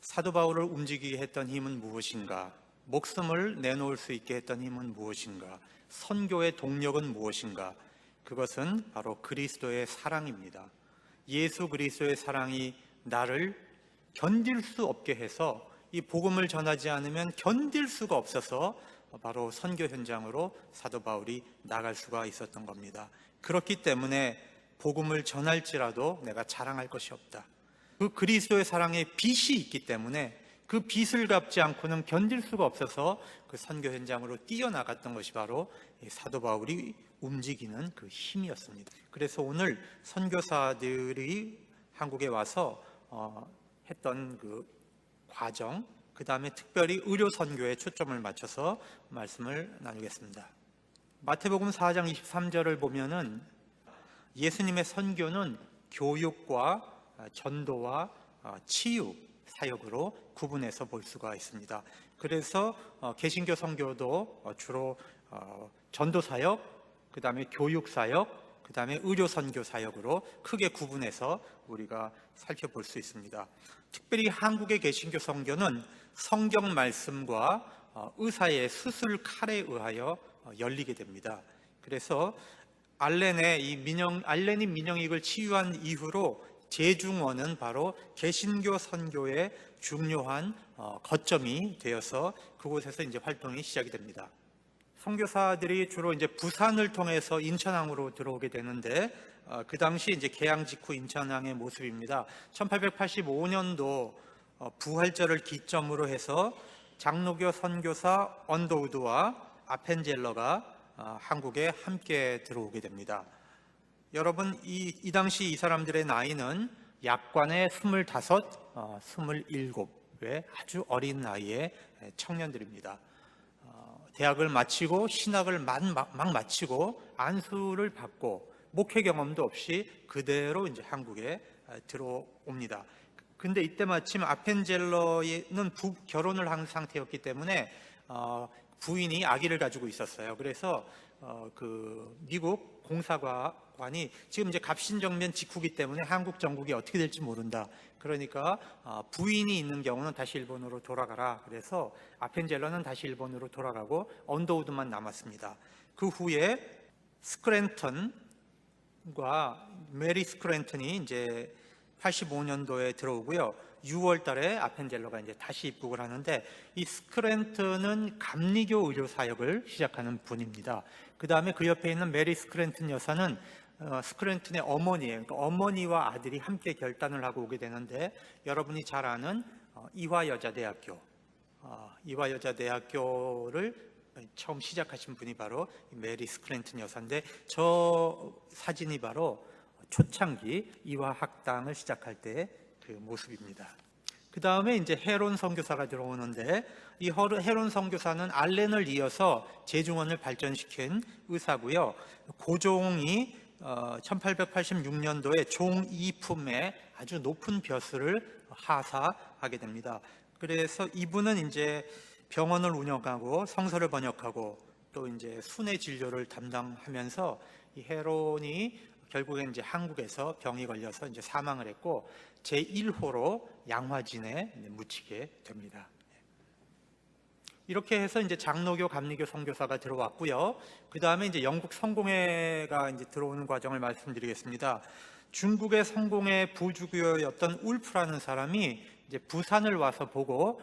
사도 바울을 움직이게 했던 힘은 무엇인가? 목숨을 내놓을 수 있게 했던 힘은 무엇인가? 선교의 동력은 무엇인가? 그것은 바로 그리스도의 사랑입니다. 예수 그리스도의 사랑이 나를 견딜 수 없게 해서 이 복음을 전하지 않으면 견딜 수가 없어서 바로 선교 현장으로 사도 바울이 나갈 수가 있었던 겁니다. 그렇기 때문에 복음을 전할지라도 내가 자랑할 것이 없다. 그 그리스도의 사랑에 빚이 있기 때문에 그 빚을 갚지 않고는 견딜 수가 없어서 그 선교 현장으로 뛰어나갔던 것이 바로 사도 바울이 움직이는 그 힘이었습니다. 그래서 오늘 선교사들이 한국에 와서 했던 그 과정, 그 다음에 특별히 의료 선교에 초점을 맞춰서 말씀을 나누겠습니다. 마태복음 4장 23절을 보면은 예수님의 선교는 교육과 전도와 치유 사역으로 구분해서 볼 수가 있습니다. 그래서 개신교 선교도 주로 전도 사역, 그 다음에 교육 사역, 그 다음에 의료 선교 사역으로 크게 구분해서 우리가 살펴볼 수 있습니다. 특별히 한국의 개신교 선교는 성경 말씀과 의사의 수술 칼에 의하여 열리게 됩니다. 그래서 알렌이 민영익을 치유한 이후로 재중원은 바로 개신교 선교의 중요한 거점이 되어서 그곳에서 이제 활동이 시작이 됩니다. 선교사들이 주로 이제 부산을 통해서 인천항으로 들어오게 되는데 그 당시 이제 개항 직후 인천항의 모습입니다. 1885년도 부활절을 기점으로 해서 장로교 선교사 언더우드와 아펜젤러가 한국에 함께 들어오게 됩니다. 여러분, 이 당시 이 사람들의 나이는 약관의 25, 27의 아주 어린 나이의 청년들입니다. 대학을 마치고 신학을 막 마치고 안수를 받고 목회 경험도 없이 그대로 이제 한국에 들어옵니다. 근데 이때 마침 아펜젤러는 결혼을 한 상태였기 때문에 부인이 아기를 가지고 있었어요. 그래서 그 미국 공사관이 지금 이제 갑신정변 직후기 때문에 한국 정국이 어떻게 될지 모른다. 그러니까 부인이 있는 경우는 다시 일본으로 돌아가라. 그래서 아펜젤러는 다시 일본으로 돌아가고 언더우드만 남았습니다. 그 후에 스크랜턴과 메리 스크랜턴이 이제 85년도에 들어오고요. 6월 달에 아펜젤러가 이제 다시 입국을 하는데 이 스크랜턴은 감리교 의료 사역을 시작하는 분입니다. 그 다음에 그 옆에 있는 메리 스크랜턴 여사는 스크랜턴의 어머니예요. 그러니까 어머니와 아들이 함께 결단을 하고 오게 되는데 여러분이 잘 아는 이화여자대학교를 처음 시작하신 분이 바로 메리 스크랜턴 여사인데 저 사진이 바로 초창기 이화학당을 시작할 때 그 모습입니다. 그 다음에 이제 헤론 선교사가 들어오는데 이 헤론 선교사는 알렌을 이어서 재중원을 발전시킨 의사고요. 고종이 1886년도에 종이품에 아주 높은 벼슬을 하사하게 됩니다. 그래서 이분은 이제 병원을 운영하고 성서를 번역하고 또 이제 순회 진료를 담당하면서 이 헤론이 결국엔 이제 한국에서 병이 걸려서 이제 사망을 했고 제1호로 양화진에 묻히게 됩니다. 이렇게 해서 이제 장로교, 감리교 선교사가 들어왔고요. 그 다음에 이제 영국 성공회가 이제 들어오는 과정을 말씀드리겠습니다. 중국의 성공회 부주교였던 울프라는 사람이 이제 부산을 와서 보고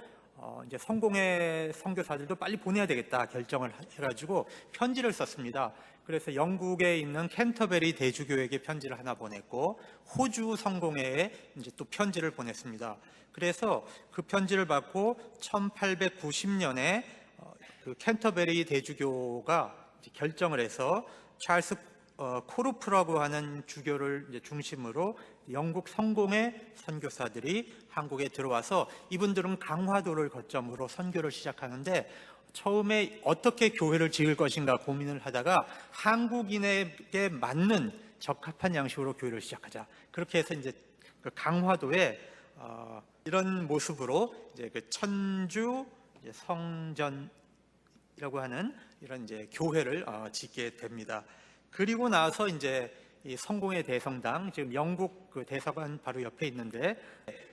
이제 성공회 선교사들도 빨리 보내야 되겠다 결정을 해가지고 편지를 썼습니다. 그래서 영국에 있는 캔터베리 대주교에게 편지를 하나 보냈고 호주 성공회에 이제 또 편지를 보냈습니다. 그래서 그 편지를 받고 1890년에 그 캔터베리 대주교가 결정을 해서 찰스 코르프라고 하는 주교를 이제 중심으로 영국 성공회 선교사들이 한국에 들어와서 이분들은 강화도를 거점으로 선교를 시작하는데 처음에 어떻게 교회를 지을 것인가 고민을 하다가 한국인에게 맞는 적합한 양식으로 교회를 시작하자. 그렇게 해서 이제 그 강화도에 이런 모습으로 이제 그 천주 성전이라고 하는 이런 이제 교회를 짓게 됩니다. 그리고 나서 이제 이 성공의 대성당, 지금 영국 그 대사관 바로 옆에 있는데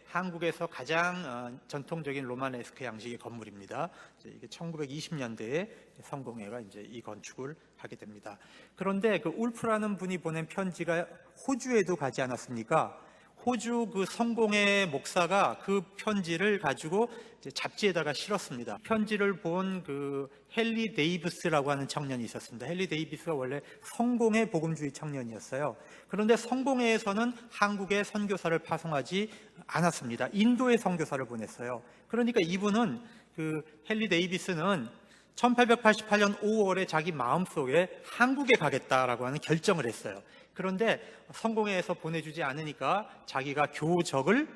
한국에서 가장 전통적인 로마네스크 양식의 건물입니다. 이게 1920년대에 성공회가 이제 이 건축을 하게 됩니다. 그런데 그 울프라는 분이 보낸 편지가 호주에도 가지 않았습니까? 호주 그 성공회 목사가 그 편지를 가지고 이제 잡지에다가 실었습니다. 편지를 본 그 헨리 데이비스라고 하는 청년이 있었습니다. 헨리 데이비스가 원래 성공회 복음주의 청년이었어요. 그런데 성공회에서는 한국에 선교사를 파송하지 않았습니다. 인도에 선교사를 보냈어요. 그러니까 이분은 그 헨리 데이비스는 1888년 5월에 자기 마음속에 한국에 가겠다라고 하는 결정을 했어요. 그런데 성공회에서 보내주지 않으니까 자기가 교적을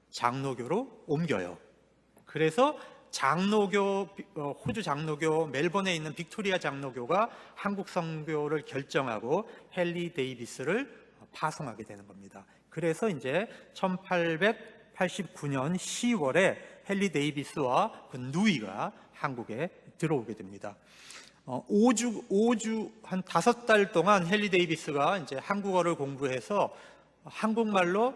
장로교로 옮겨요. 그래서 호주 장로교 멜번에 있는 빅토리아 장로교가 한국 선교를 결정하고 헨리 데이비스를 파송하게 되는 겁니다. 그래서 이제 1889년 10월에 헨리 데이비스와 그 누이가 한국에 들어오게 됩니다. 5주 한 5달 동안 헨리 데이비스가 이제 한국어를 공부해서 한국말로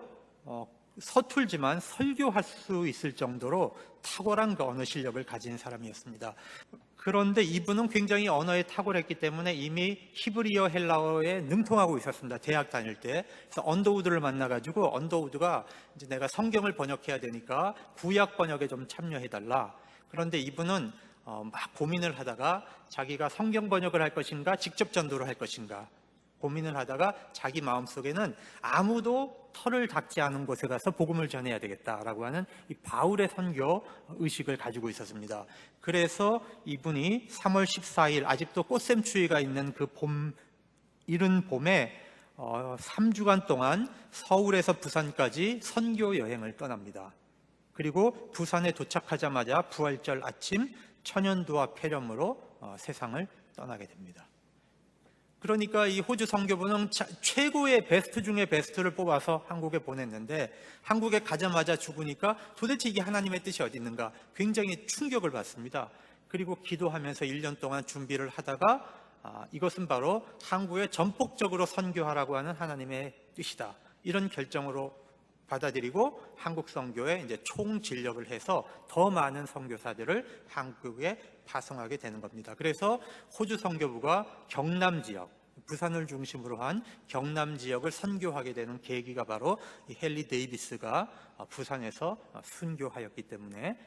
서툴지만 설교할 수 있을 정도로 탁월한 그 언어 실력을 가진 사람이었습니다. 그런데 이분은 굉장히 언어에 탁월했기 때문에 이미 히브리어 헬라어에 능통하고 있었습니다. 대학 다닐 때. 그래서 언더우드를 만나가지고 언더우드가 이제 내가 성경을 번역해야 되니까 구약 번역에 좀 참여해달라. 그런데 이분은 막 고민을 하다가 자기가 성경 번역을 할 것인가 직접 전도를 할 것인가 고민을 하다가 자기 마음속에는 아무도 털을 닦지 않은 곳에 가서 복음을 전해야 되겠다라고 하는 이 바울의 선교 의식을 가지고 있었습니다. 그래서 이분이 3월 14일 아직도 꽃샘추위가 있는 그 이른 봄에 3주간 동안 서울에서 부산까지 선교 여행을 떠납니다. 그리고 부산에 도착하자마자 부활절 아침 천연두와 폐렴으로 세상을 떠나게 됩니다. 그러니까 이 호주 선교부는 최고의 베스트 중에 베스트를 뽑아서 한국에 보냈는데 한국에 가자마자 죽으니까 도대체 이게 하나님의 뜻이 어디 있는가 굉장히 충격을 받습니다. 그리고 기도하면서 1년 동안 준비를 하다가 이것은 바로 한국에 전폭적으로 선교하라고 하는 하나님의 뜻이다. 이런 결정으로 받아들이고 한국 선교에 이제 총진력을 해서 더 많은 선교사들을 한국에 파송하게 되는 겁니다. 그래서 호주 선교부가 경남 지역, 부산을 중심으로 한 경남 지역을 선교하게 되는 계기가 바로 이 헨리 데이비스가 부산에서 순교하였기 때문에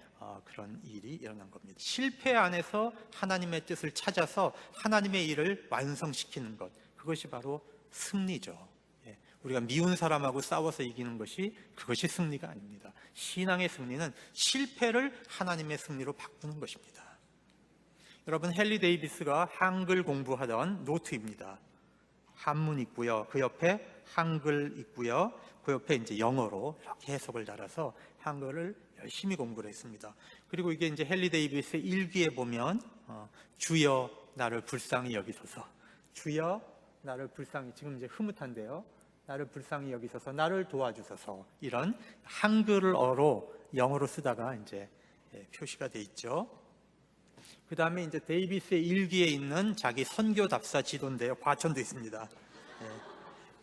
그런 일이 일어난 겁니다. 실패 안에서 하나님의 뜻을 찾아서 하나님의 일을 완성시키는 것, 그것이 바로 승리죠. 우리가 미운 사람하고 싸워서 이기는 그것이 승리가 아닙니다. 신앙의 승리는 실패를 하나님의 승리로 바꾸는 것입니다. 여러분, 헨리 데이비스가 한글 공부하던 노트입니다. 한문 있고요. 그 옆에 한글 있고요. 그 옆에 이제 영어로 이렇게 해석을 달아서 한글을 열심히 공부를 했습니다. 그리고 이게 이제 헨리 데이비스의 일기에 보면 주여 나를 불쌍히 여기소서, 주여 나를 불쌍히, 지금 이제 흐뭇한데요. 나를 불쌍히 여기소서, 나를 도와주소서, 이런 한글어로 영어로 쓰다가 이제 표시가 돼 있죠. 그 다음에 이제 데이비스의 일기에 있는 자기 선교 답사 지도인데요. 과천도 있습니다.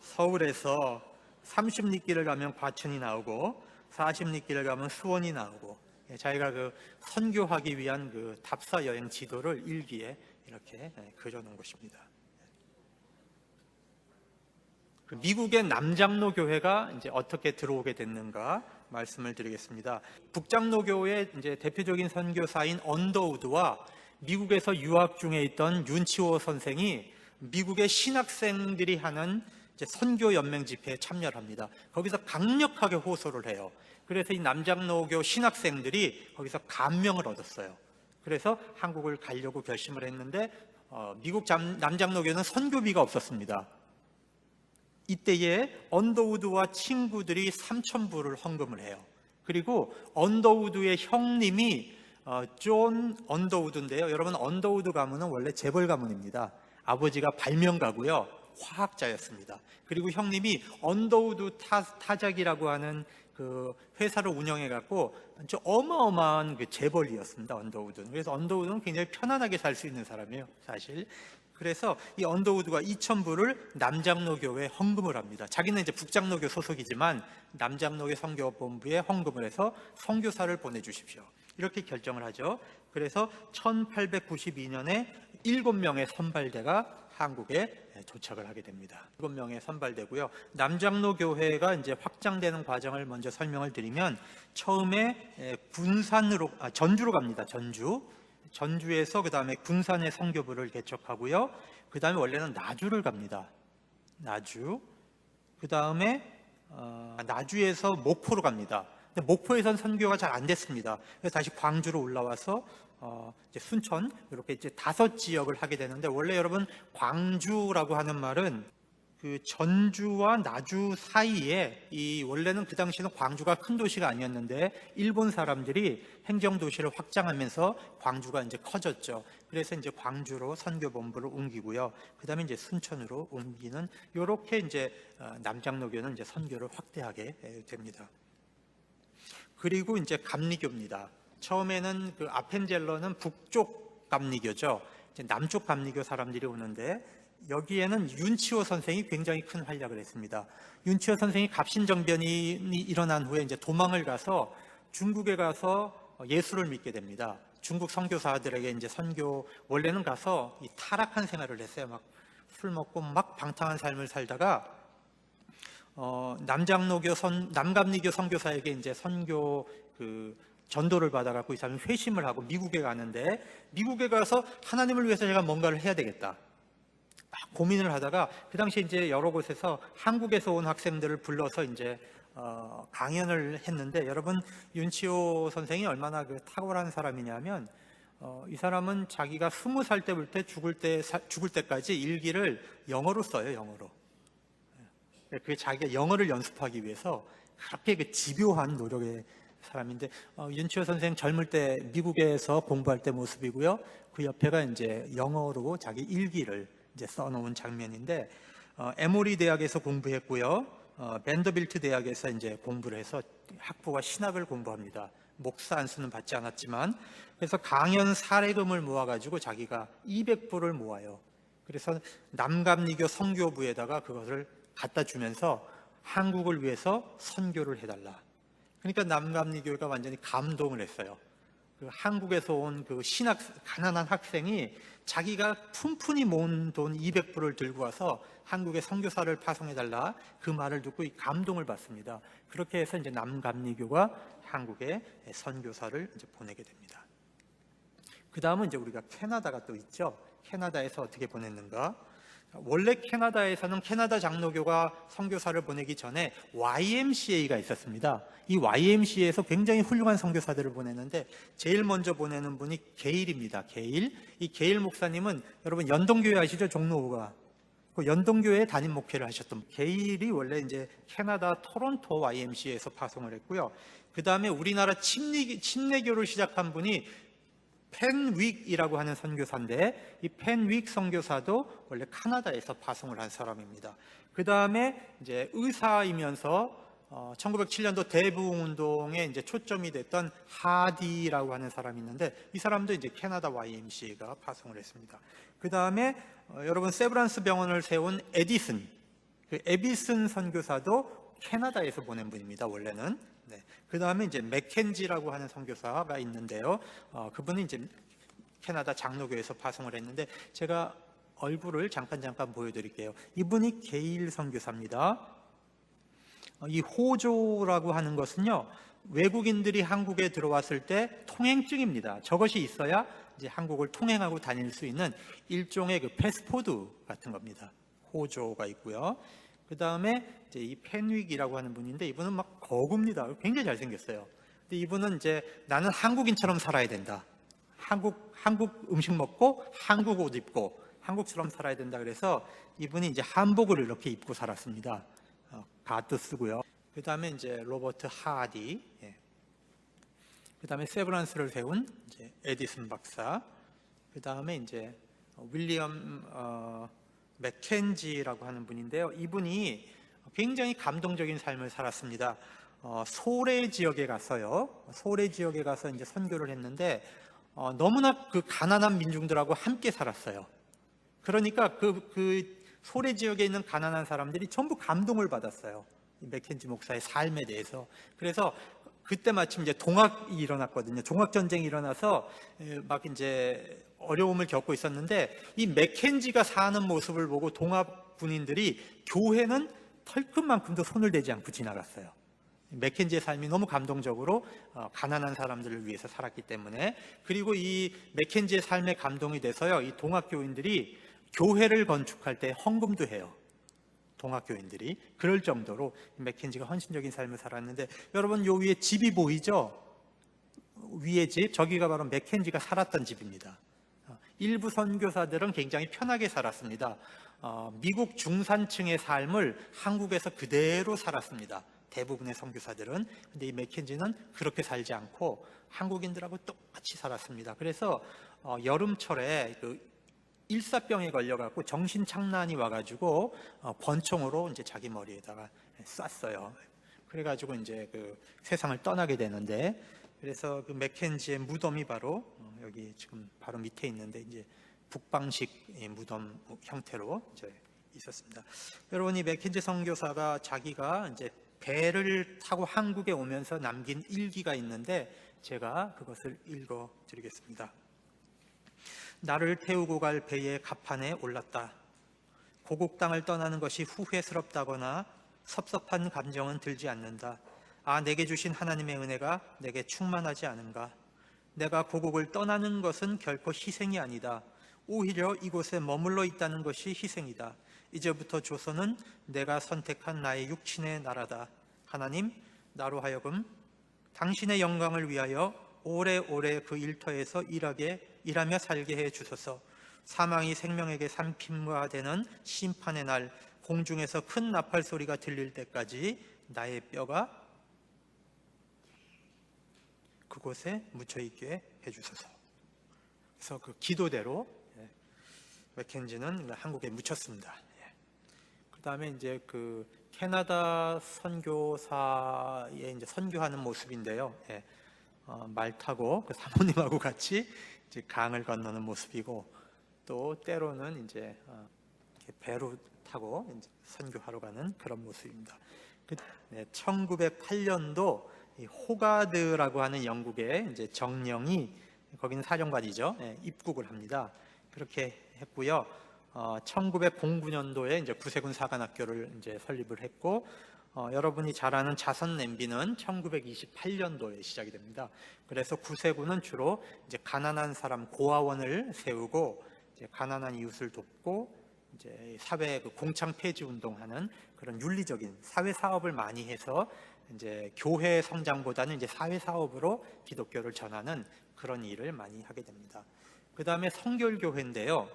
서울에서 30리길을 가면 과천이 나오고 40리길을 가면 수원이 나오고 자기가 그 선교하기 위한 그 답사 여행 지도를 일기에 이렇게 그려놓은 것입니다. 미국의 남장로 교회가 이제 어떻게 들어오게 됐는가 말씀을 드리겠습니다. 북장로교의 이제 대표적인 선교사인 언더우드와 미국에서 유학 중에 있던 윤치호 선생이 미국의 신학생들이 하는 이제 선교 연맹 집회에 참여를 합니다. 거기서 강력하게 호소를 해요. 그래서 이 남장로교 신학생들이 거기서 감명을 얻었어요. 그래서 한국을 가려고 결심을 했는데 미국 남장로교는 선교비가 없었습니다. 이때에 언더우드와 친구들이 3,000불을 헌금을 해요. 그리고 언더우드의 형님이 존 언더우드인데요. 여러분, 언더우드 가문은 원래 재벌 가문입니다. 아버지가 발명가고요, 화학자였습니다. 그리고 형님이 언더우드 타작이라고 하는 그 회사를 운영해 갖고 어마어마한 그 재벌이었습니다. 언더우드는. 그래서 언더우드는 굉장히 편안하게 살 수 있는 사람이에요, 사실. 그래서 이 언더우드가 2,000불을 남장로교회에 헌금을 합니다. 자기는 이제 북장로교 소속이지만 남장로교 선교본부에 헌금을 해서 선교사를 보내주십시오, 이렇게 결정을 하죠. 그래서 1892년에 7명의 선발대가 한국에 도착을 하게 됩니다. 7명의 선발되고요. 남장로 교회가 이제 확장되는 과정을 먼저 설명을 드리면, 처음에 전주로 갑니다. 전주에서 그 다음에 군산에 선교부를 개척하고요. 그 다음에 원래는 나주를 갑니다. 나주. 그 다음에 나주에서 목포로 갑니다. 근데 목포에선 선교가 잘 안 됐습니다. 그래서 다시 광주로 올라와서 이제 순천, 이렇게 이제 5지역을 하게 되는데, 원래 여러분 광주라고 하는 말은 그 전주와 나주 사이에, 원래는 그 당시에는 광주가 큰 도시가 아니었는데 일본 사람들이 행정 도시를 확장하면서 광주가 이제 커졌죠. 그래서 이제 광주로 선교본부를 옮기고요. 그다음에 이제 순천으로 옮기는, 이렇게 이제 남장로교는 이제 선교를 확대하게 됩니다. 그리고 이제 감리교입니다. 처음에는 그 아펜젤러는 북쪽 감리교죠. 이제 남쪽 감리교 사람들이 오는데, 여기에는 윤치호 선생이 굉장히 큰 활약을 했습니다. 윤치호 선생이 갑신정변이 일어난 후에 이제 도망을 가서 중국에 가서 예수를 믿게 됩니다. 중국 선교사들에게 이제 원래는 가서 이 타락한 생활을 했어요. 막 술 먹고 막 방탕한 삶을 살다가 남감리교 선교사에게 이제 선교 전도를 받아갖고 이 사람이 회심을 하고 미국에 가는데, 미국에 가서 하나님을 위해서 제가 뭔가를 해야 되겠다 막 고민을 하다가, 그 당시에 이제 여러 곳에서 한국에서 온 학생들을 불러서 이제 강연을 했는데, 여러분 윤치호 선생이 얼마나 그 탁월한 사람이냐면, 이 사람은 자기가 20살 때부터 죽을 때까지 일기를 영어로 써요, 영어로. 그게 자기가 영어를 연습하기 위해서 그렇게 그 집요한 노력의 사람인데, 윤치호 선생 젊을 때 미국에서 공부할 때 모습이고요. 그 옆에가 이제 영어로 자기 일기를 이제 써놓은 장면인데, 에모리 대학에서 공부했고요. 밴더빌트 대학에서 이제 공부를 해서 학부와 신학을 공부합니다. 목사 안수는 받지 않았지만, 그래서 강연 사례금을 모아가지고 자기가 200불을 모아요. 그래서 남감리교 선교부에다가 그것을 갖다 주면서 한국을 위해서 선교를 해달라. 그러니까 남감리교회가 완전히 감동을 했어요. 한국에서 온 그 가난한 학생이 자기가 푼푼히 모은 돈 200불을 들고 와서 한국에 선교사를 파송해달라, 그 말을 듣고 이 감동을 받습니다. 그렇게 해서 이제 남감리교가 한국에 선교사를 이제 보내게 됩니다. 그 다음은 이제 우리가 캐나다가 또 있죠. 캐나다에서 어떻게 보냈는가? 원래 캐나다에서는 캐나다 장로교가 선교사를 보내기 전에 YMCA가 있었습니다. 이 YMCA에서 굉장히 훌륭한 선교사들을 보냈는데, 제일 먼저 보내는 분이 게일입니다. 이 게일 목사님은 여러분 연동교회 아시죠? 종로가 그 연동교회에 담임 목회를 하셨던 게일이 원래 이제 캐나다 토론토 YMCA에서 파송을 했고요. 그 다음에 우리나라 침례교를 시작한 분이 펜윅이라고 하는 선교사인데, 이 펜윅 선교사도 원래 카나다에서 파송을 한 사람입니다. 그 다음에 이제 의사이면서 1907년도 대부흥운동에 이제 초점이 됐던 하디라고 하는 사람이 있는데, 이 사람도 이제 캐나다 YMCA가 파송을 했습니다. 그 다음에 여러분 세브란스 병원을 세운 에디슨 선교사도 캐나다에서 보낸 분입니다. 원래는. 네. 그 다음에 이제 맥켄지라고 하는 선교사가 있는데요. 그분이 이제 캐나다 장로교에서 파송을 했는데, 제가 얼굴을 잠깐 보여드릴게요. 이분이 게일 선교사입니다. 이 호조라고 하는 것은요, 외국인들이 한국에 들어왔을 때 통행증입니다. 저것이 있어야 이제 한국을 통행하고 다닐 수 있는 일종의 그 패스포드 같은 겁니다. 호조가 있고요. 그 다음에 이제 이 펜윅이라고 하는 분인데, 이분은 막 거구입니다. 굉장히 잘생겼어요. 근데 이분은 이제 나는 한국인처럼 살아야 된다. 한국 음식 먹고 한국 옷 입고 한국처럼 살아야 된다. 그래서 이분이 이제 한복을 이렇게 입고 살았습니다. 가트 쓰고요. 그 다음에 이제 로버트 하디, 그 다음에 세브란스를 세운 이제 에디슨 박사, 그 다음에 이제 윌리엄 맥켄지라고 하는 분인데요. 이분이 굉장히 감동적인 삶을 살았습니다. 소래 지역에 가서요. 소래 지역에 가서 이제 선교를 했는데 너무나 그 가난한 민중들하고 함께 살았어요. 그러니까 그 소래 지역에 있는 가난한 사람들이 전부 감동을 받았어요. 맥켄지 목사의 삶에 대해서. 그래서 그때 마침 이제 동학이 일어났거든요. 종학 전쟁이 일어나서 막 이제 어려움을 겪고 있었는데 이 맥켄지가 사는 모습을 보고 동학 군인들이 교회는 털끝만큼도 손을 대지 않고 지나갔어요. 맥켄지의 삶이 너무 감동적으로 가난한 사람들을 위해서 살았기 때문에. 그리고 이 맥켄지의 삶에 감동이 돼서요, 이 동학교인들이 교회를 건축할 때 헌금도 해요. 동학교인들이. 그럴 정도로 맥켄지가 헌신적인 삶을 살았는데, 여러분 요 위에 집이 보이죠? 위에 집, 저기가 바로 맥켄지가 살았던 집입니다. 일부 선교사들은 굉장히 편하게 살았습니다. 미국 중산층의 삶을 한국에서 그대로 살았습니다. 대부분의 선교사들은. 근데 이 맥켄지는 그렇게 살지 않고 한국인들하고 똑같이 살았습니다. 그래서 여름철에 그 일사병에 걸려갖고 정신착란이 와가지고 권총으로 이제 자기 머리에다가 쐈어요. 그래가지고 이제 그 세상을 떠나게 되는데, 그래서 그 맥켄지의 무덤이 바로 여기 지금 바로 밑에 있는데 이제 북방식 무덤 형태로 이제 있었습니다. 여러분, 이 맥켄지 선교사가 자기가 이제 배를 타고 한국에 오면서 남긴 일기가 있는데 제가 그것을 읽어 드리겠습니다. 나를 태우고 갈 배의 갑판에 올랐다. 고국 땅을 떠나는 것이 후회스럽다거나 섭섭한 감정은 들지 않는다. 아, 내게 주신 하나님의 은혜가 내게 충만하지 않은가? 내가 고국을 떠나는 것은 결코 희생이 아니다. 오히려 이곳에 머물러 있다는 것이 희생이다. 이제부터 조선은 내가 선택한 나의 육친의 나라다. 하나님, 나로 하여금 당신의 영광을 위하여 오래오래 그 일터에서 일하며 살게 해 주소서. 사망이 생명에게 삼킴과 되는 심판의 날, 공중에서 큰 나팔 소리가 들릴 때까지 나의 뼈가 그곳에 묻혀 있게 해 주소서. 그래서 그 기도대로 맥켄지는 한국에 묻혔습니다. 그 다음에 이제 그 캐나다 선교사의 이제 선교하는 모습인데요. 말 타고 그 사모님하고 같이 이제 강을 건너는 모습이고, 또 때로는 이제 배로 타고 이제 선교하러 가는 그런 모습입니다. 1908년도 호가드라고 하는 영국의 이제 정령이, 거기는 사령관이죠, 입국을 합니다. 그렇게 했고요. 1909년도에 이제 구세군 사관학교를 이제 설립을 했고, 여러분이 잘 아는 자선 냄비는 1928년도에 시작이 됩니다. 그래서 구세군은 주로 이제 가난한 사람 고아원을 세우고 이제 가난한 이웃을 돕고 이제 사회 그 공창 폐지 운동하는 그런 윤리적인 사회 사업을 많이 해서 이제 교회 성장보다는 이제 사회 사업으로 기독교를 전하는 그런 일을 많이 하게 됩니다. 그 다음에 성결교회인데요.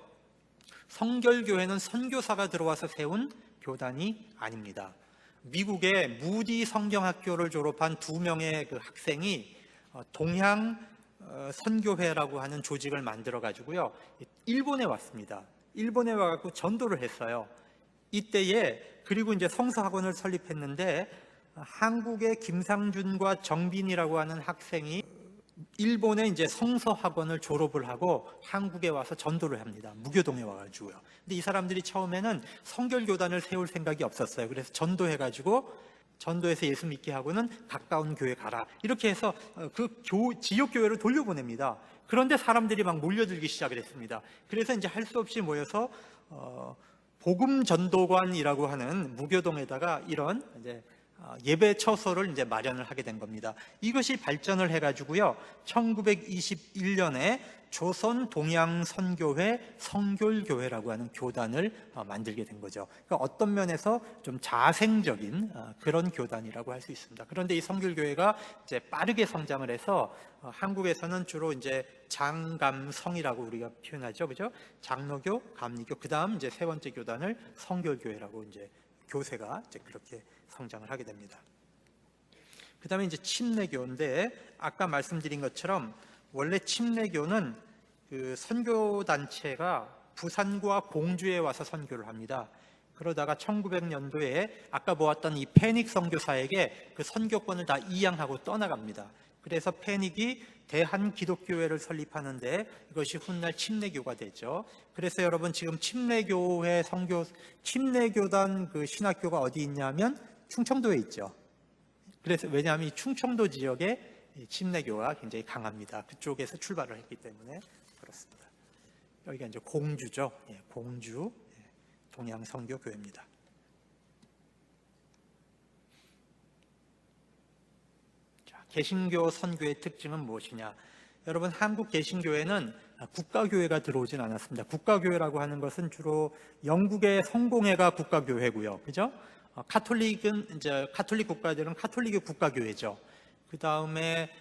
성결교회는 선교사가 들어와서 세운 교단이 아닙니다. 미국의 무디 성경학교를 졸업한 2명의 그 학생이 동향 선교회라고 하는 조직을 만들어 가지고요, 일본에 왔습니다. 일본에 와갖고 전도를 했어요. 이때에 그리고 이제 성서학원을 설립했는데, 한국의 김상준과 정빈이라고 하는 학생이 일본의 이제 성서학원을 졸업을 하고 한국에 와서 전도를 합니다. 무교동에 와가지고요. 근데 이 사람들이 처음에는 성결교단을 세울 생각이 없었어요. 그래서 전도해가지고 전도해서 예수 믿게 하고는 가까운 교회 가라, 이렇게 해서 그 지역 교회로 돌려보냅니다. 그런데 사람들이 막 몰려들기 시작을 했습니다. 그래서 이제 할 수 없이 모여서 복음 전도관이라고 하는 무교동에다가 이런 이제 예배 처소를 이제 마련을 하게 된 겁니다. 이것이 발전을 해가지고요, 1921년에 조선 동양선교회 성결교회라고 하는 교단을 만들게 된 거죠. 그러니까 어떤 면에서 좀 자생적인 그런 교단이라고 할 수 있습니다. 그런데 이 성결교회가 이제 빠르게 성장을 해서 한국에서는 주로 이제 장감성이라고 우리가 표현하죠, 그죠? 장로교, 감리교, 그 다음 이제 세 번째 교단을 성결교회라고 이제 교세가 이제 그렇게 성장을 하게 됩니다. 그 다음에 이제 침례교인데, 아까 말씀드린 것처럼 원래 침례교는 그 선교단체가 부산과 공주에 와서 선교를 합니다. 그러다가 1900년도에 아까 보았던 이 패닉 선교사에게 그 선교권을 다 이양하고 떠나갑니다. 그래서 패닉이 대한기독교회를 설립하는데 이것이 훗날 침례교가 되죠. 그래서 여러분 지금 침례교회 침례교단 그 신학교가 어디 있냐면 충청도에 있죠. 그래서 왜냐하면 이 충청도 지역에 침례교가 굉장히 강합니다. 그쪽에서 출발을 했기 때문에 그렇습니다. 여기가 이제 공주죠. 공주 동양선교교회입니다. 자, 개신교 선교의 특징은 무엇이냐? 여러분 한국 개신교회는 국가교회가 들어오진 않았습니다. 국가교회라고 하는 것은 주로 영국의 성공회가 국가교회고요. 그죠? 카톨릭은 이제 카톨릭 국가들은 카톨릭의 국가교회죠. 그 다음에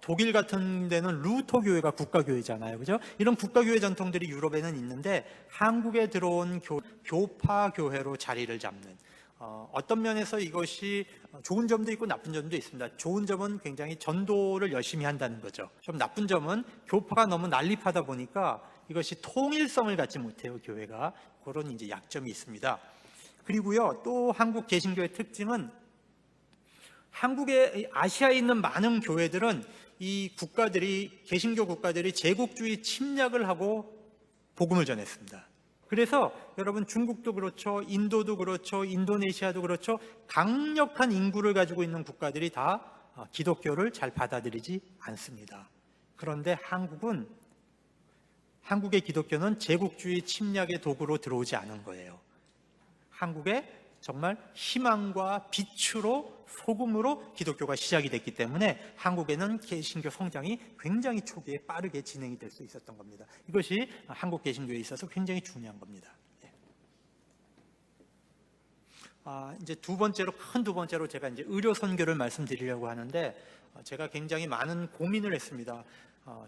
독일 같은 데는 루터 교회가 국가교회잖아요. 그죠? 이런 국가교회 전통들이 유럽에는 있는데 한국에 들어온 교파 교회로 자리를 잡는 어떤 면에서 이것이 좋은 점도 있고 나쁜 점도 있습니다. 좋은 점은 굉장히 전도를 열심히 한다는 거죠. 좀 나쁜 점은 교파가 너무 난립하다 보니까 이것이 통일성을 갖지 못해요. 교회가 그런 이제 약점이 있습니다. 그리고요, 또 한국 개신교의 특징은 한국의 아시아에 있는 많은 교회들은 이 국가들이 개신교 국가들이 제국주의 침략을 하고 복음을 전했습니다. 그래서 여러분 중국도 그렇죠, 인도도 그렇죠, 인도네시아도 그렇죠. 강력한 인구를 가지고 있는 국가들이 다 기독교를 잘 받아들이지 않습니다. 그런데 한국의 기독교는 제국주의 침략의 도구로 들어오지 않은 거예요. 한국에 정말 희망과 빛으로 소금으로 기독교가 시작이 됐기 때문에 한국에는 개신교 성장이 굉장히 초기에 빠르게 진행이 될 수 있었던 겁니다. 이것이 한국 개신교에 있어서 굉장히 중요한 겁니다. 이제 큰 두 번째로 제가 이제 의료 선교를 말씀드리려고 하는데 제가 굉장히 많은 고민을 했습니다.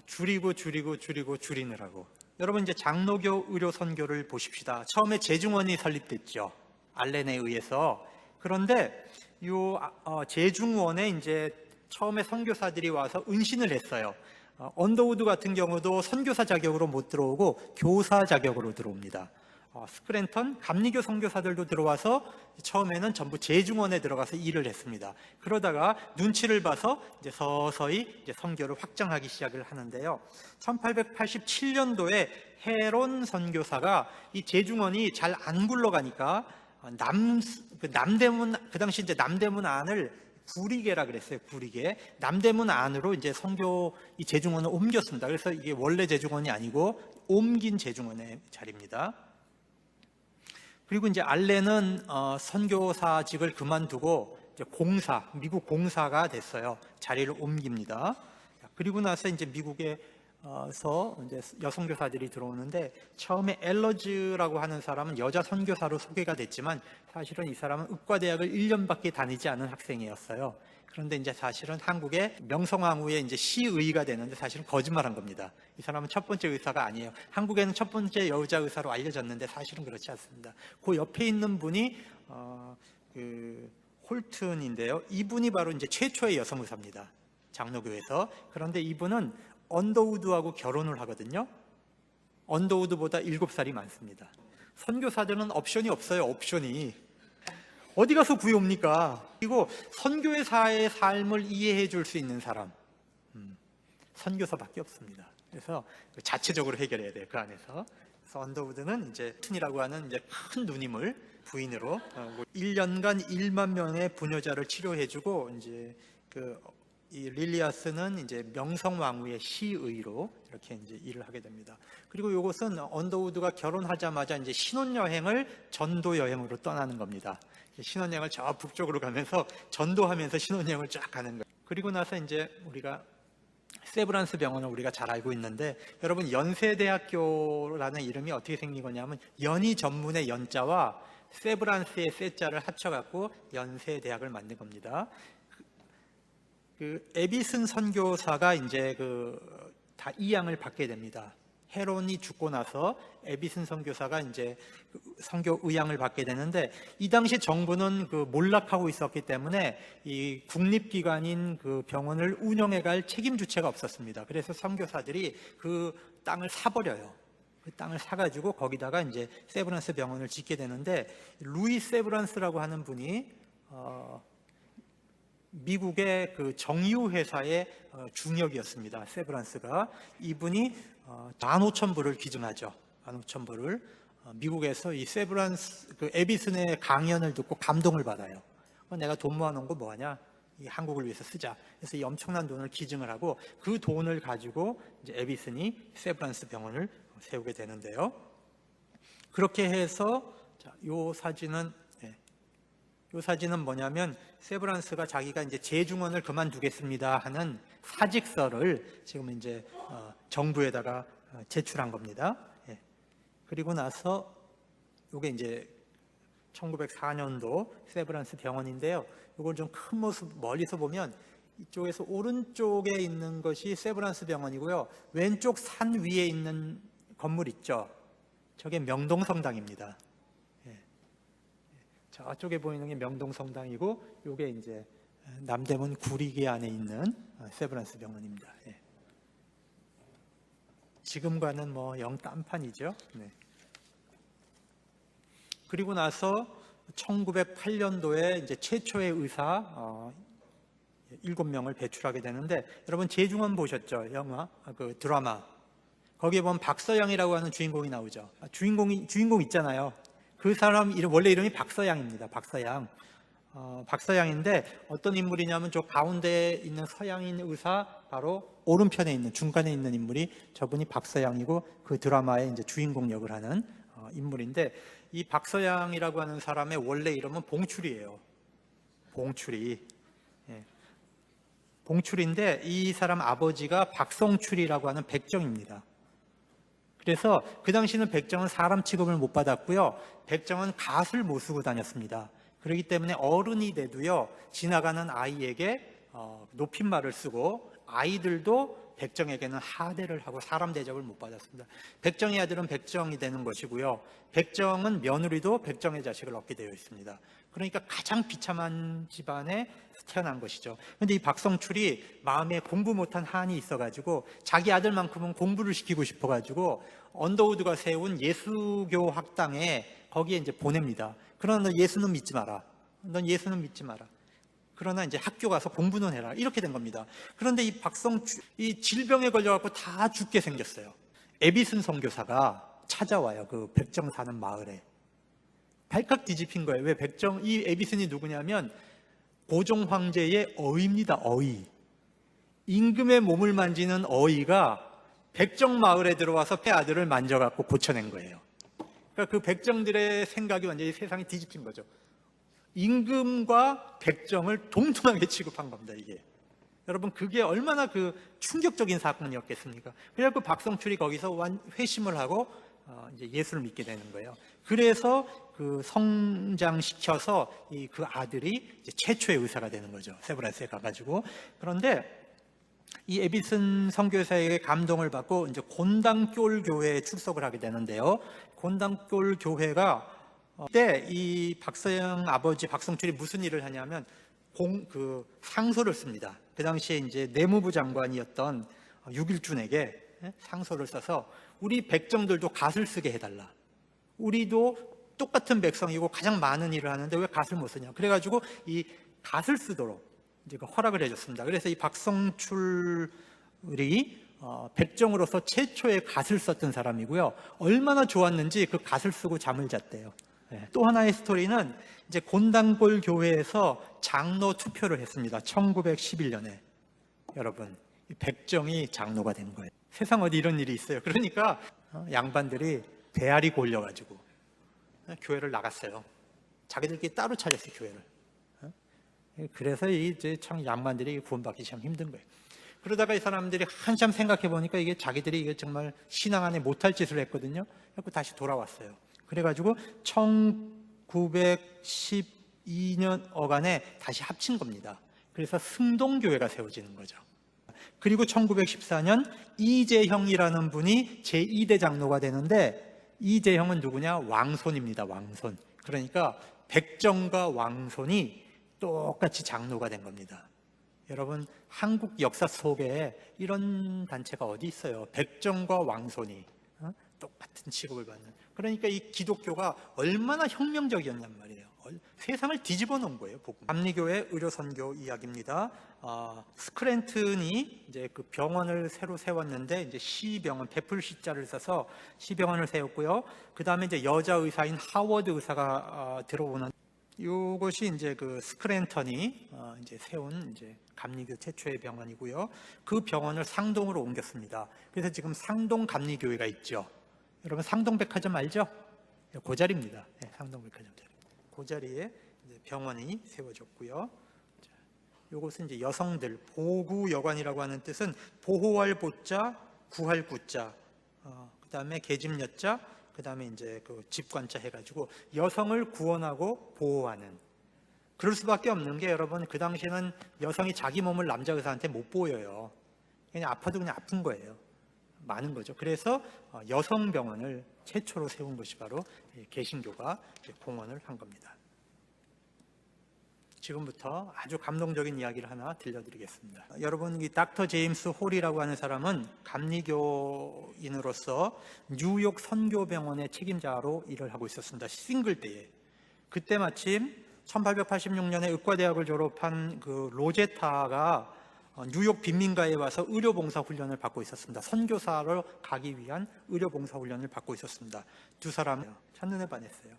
줄이느라고. 여러분 이제 장로교 의료 선교를 보십시다. 처음에 제중원이 설립됐죠. 알렌에 의해서. 그런데 이 제중원에 이제 처음에 선교사들이 와서 은신을 했어요. 언더우드 같은 경우도 선교사 자격으로 못 들어오고 교사 자격으로 들어옵니다. 스크랜턴 감리교 선교사들도 들어와서 처음에는 전부 제중원에 들어가서 일을 했습니다. 그러다가 눈치를 봐서 이제 서서히 이제 선교를 확장하기 시작을 하는데요. 1887년도에 헤론 선교사가 이 제중원이 잘 안 굴러가니까 남대문, 그 당시 이제 남대문 안을 구리계라 그랬어요. 구리계. 남대문 안으로 이제 선교 이 제중원을 옮겼습니다. 그래서 이게 원래 제중원이 아니고 옮긴 제중원의 자리입니다. 그리고 이제 알렌은 선교사직을 그만두고 이제 미국 공사가 됐어요. 자리를 옮깁니다. 그리고 나서 이제 미국에서 이제 여선교사들이 들어오는데 처음에 엘러즈라고 하는 사람은 여자 선교사로 소개가 됐지만 사실은 이 사람은 의과대학을 1년밖에 다니지 않은 학생이었어요. 그런데 이제 사실은 한국의 명성황후의 이제 시의가 되는데 사실은 거짓말한 겁니다. 이 사람은 첫 번째 의사가 아니에요. 한국에는 첫 번째 여자 의사로 알려졌는데 사실은 그렇지 않습니다. 그 옆에 있는 분이 홀튼인데요. 이분이 바로 이제 최초의 여성 의사입니다. 장로교에서. 그런데 이분은 언더우드하고 결혼을 하거든요. 언더우드보다 7살이 많습니다. 선교사들은 옵션이 없어요. 옵션이. 어디 가서 구해옵니까? 그리고 선교사의 삶을 이해해 줄 수 있는 사람, 선교사밖에 없습니다. 그래서 자체적으로 해결해야 돼요. 그 안에서. 그래서 언더우드는 이제 튼이라고 하는 이제 큰 누님을 부인으로 1년간 1만 명의 부녀자를 치료해주고 이제 이 릴리아스는 이제 명성왕후의 시의로 이렇게 이제 일을 하게 됩니다. 그리고 이것은 언더우드가 결혼하자마자 이제 신혼여행을 전도 여행으로 떠나는 겁니다. 신혼여행을 저 북쪽으로 가면서 전도하면서 신혼여행을 쫙 가는 거예요. 그리고 나서 이제 우리가 세브란스 병원을 우리가 잘 알고 있는데 여러분 연세대학교라는 이름이 어떻게 생긴 거냐면 연희 전문의 연자와 세브란스의 세자를 합쳐갖고 연세대학을 만든 겁니다. 에비슨 선교사가 이제 다 이양을 받게 됩니다. 헤론이 죽고 나서 에비슨 선교사가 이제 선교 의양을 받게 되는데 이 당시 정부는 몰락하고 있었기 때문에 이 국립기관인 그 병원을 운영해갈 책임 주체가 없었습니다. 그래서 선교사들이 그 땅을 사버려요. 그 땅을 사가지고 거기다가 이제 세브란스 병원을 짓게 되는데, 루이 세브란스라고 하는 분이 미국의 그 정유 회사의 중역이었습니다. 세브란스가. 이분이 15,000불을 기증하죠. 15,000불을. 미국에서 이 세브란스 그 에비슨의 강연을 듣고 감동을 받아요. 내가 돈 모아놓은 거 뭐하냐? 이 한국을 위해서 쓰자. 그래서 이 엄청난 돈을 기증을 하고, 그 돈을 가지고 이제 에비슨이 세브란스 병원을 세우게 되는데요. 그렇게 해서 요 사진은 뭐냐면, 세브란스가 자기가 이제 재중원을 그만두겠습니다 하는 사직서를 지금 이제 정부에다가 제출한 겁니다. 그리고 나서 요게 이제 1904년도 세브란스 병원인데요. 이걸 좀 큰 모습 멀리서 보면 이쪽에서 오른쪽에 있는 것이 세브란스 병원이고요. 왼쪽 산 위에 있는 건물 있죠. 저게 명동성당입니다. 저쪽에 보이는 게 명동성당이고, 이게 이제 남대문 구리기 안에 있는 세브란스 병원입니다. 지금과는 뭐 영 딴판이죠. 그리고 나서 1908년도에 이제 최초의 의사 7명을 배출하게 되는데, 여러분 재중원 보셨죠? 영화, 그 드라마. 거기에 보면 박서양이라고 하는 주인공이 나오죠. 주인공 있잖아요. 그 사람 원래 이름이 박서양입니다. 박서양인데 어떤 인물이냐면, 저 가운데에 있는 서양인 의사 바로 오른편에 있는 중간에 있는 인물이 저분이 박서양이고, 그 드라마의 이제 주인공 역을 하는 인물인데, 이 박서양이라고 하는 사람의 원래 이름은 봉출이에요. 봉출인데 이 사람 아버지가 박성출이라고 하는 백정입니다. 그래서 그 당시는 백정은 사람 취급을 못 받았고요. 백정은 갓을 못 쓰고 다녔습니다. 그렇기 때문에 어른이 돼도요, 지나가는 아이에게 높임말을 쓰고, 아이들도 백정에게는 하대를 하고 사람 대접을 못 받았습니다. 백정의 아들은 백정이 되는 것이고요, 백정은 며느리도 백정의 자식을 얻게 되어 있습니다. 그러니까 가장 비참한 집안에 태어난 것이죠. 그런데 이 박성출이 마음에 공부 못한 한이 있어가지고 자기 아들만큼은 공부를 시키고 싶어가지고 언더우드가 세운 예수교 학당에 거기에 이제 보냅니다. 그러나 너 예수는 믿지 마라. 넌 예수는 믿지 마라. 그러나 이제 학교 가서 공부는 해라. 이렇게 된 겁니다. 그런데 이 박성출, 이 질병에 걸려갖고 다 죽게 생겼어요. 에비슨 선교사가 찾아와요. 그 백정 사는 마을에. 발칵 뒤집힌 거예요. 왜 이 에비슨이 누구냐면 고종 황제의 어이입니다. 어이. 임금의 몸을 만지는 어이가 백정 마을에 들어와서 폐 아들을 만져갖고 고쳐낸 거예요. 그러니까 그 백정들의 생각이 완전히 세상이 뒤집힌 거죠. 임금과 백정을 동등하게 취급한 겁니다, 이게. 여러분, 그게 얼마나 그 충격적인 사건이었겠습니까? 그래서 그 박성출이 거기서 회심을 하고 이제 예수를 믿게 되는 거예요. 그래서 그 성장시켜서 그 아들이 이제 최초의 의사가 되는 거죠. 세브란스에 가가지고. 그런데 이 에비슨 선교사에게 감동을 받고 이제 곤당골 교회에 출석을 하게 되는데요. 곤당골 교회가 그때 이 박서영 아버지 박성출이 무슨 일을 하냐면 상소를 씁니다. 그 당시에 이제 내무부 장관이었던 육일준에게 상소를 써서 우리 백정들도 갓을 쓰게 해달라. 우리도 똑같은 백성이고 가장 많은 일을 하는데 왜 갓을 못 쓰냐. 그래가지고 이 갓을 쓰도록 이제 허락을 해줬습니다. 그래서 이 박성출이 백정으로서 최초의 갓을 썼던 사람이고요. 얼마나 좋았는지 그 갓을 쓰고 잠을 잤대요. 또 하나의 스토리는 이제 곤당골 교회에서 장로 투표를 했습니다. 1911년에. 여러분, 백정이 장로가 된 거예요. 세상 어디 이런 일이 있어요. 그러니까 양반들이 배알이 골려가지고 교회를 나갔어요. 자기들끼리 따로 차렸어요, 교회를. 그래서 이제 참 양반들이 구원받기 참 힘든 거예요. 그러다가 이 사람들이 한참 생각해 보니까 이게 자기들이 이게 정말 신앙 안에 못할 짓을 했거든요. 그래서 다시 돌아왔어요. 그래가지고 1912년 어간에 다시 합친 겁니다. 그래서 승동교회가 세워지는 거죠. 그리고 1914년 이재형이라는 분이 제2대 장로가 되는데, 이재형은 누구냐? 왕손입니다. 왕손. 그러니까 백정과 왕손이 똑같이 장로가 된 겁니다. 여러분, 한국 역사 속에 이런 단체가 어디 있어요? 백정과 왕손이 똑같은 취급을 받는. 그러니까 이 기독교가 얼마나 혁명적이었냔 말이에요. 세상을 뒤집어 놓은 거예요. 복음. 감리교의 의료 선교 이야기입니다. 스크랜튼이 이제 그 병원을 새로 세웠는데 이제 시병원, 베풀 시자를 써서 시병원을 세웠고요. 그 다음에 이제 여자 의사인 하워드 의사가 들어오는. 이것이 이제 그 스크랜턴이 이제 세운 이제 감리교 최초의 병원이고요. 그 병원을 상동으로 옮겼습니다. 그래서 지금 상동 감리교회가 있죠. 여러분 상동백화점 알죠? 그 자리입니다. 네, 상동백화점 자리. 그 자리에 이제 병원이 세워졌고요. 이것은 이제 여성들 보구여관이라고 하는 뜻은 보호할 보자, 구할 구자, 그 다음에 계집여자, 그 다음에 이제 그 집관자 해가지고 여성을 구원하고 보호하는. 그럴 수밖에 없는 게 여러분 그 당시에는 여성이 자기 몸을 남자 의사한테 못 보여요. 그냥 아파도 그냥 아픈 거예요. 많은 거죠. 그래서 여성병원을 최초로 세운 것이 바로 개신교가 봉헌을 한 겁니다. 지금부터 아주 감동적인 이야기를 하나 들려드리겠습니다. 여러분, 이 닥터 제임스 홀이라고 하는 사람은 감리교인으로서 뉴욕 선교병원의 책임자로 일을 하고 있었습니다. 싱글 때에. 그때 마침 1886년에 의과대학을 졸업한 그 로제타가 뉴욕 빈민가에 와서 의료봉사 훈련을 받고 있었습니다. 선교사로 가기 위한 의료봉사 훈련을 받고 있었습니다. 두 사람 첫눈에 반했어요.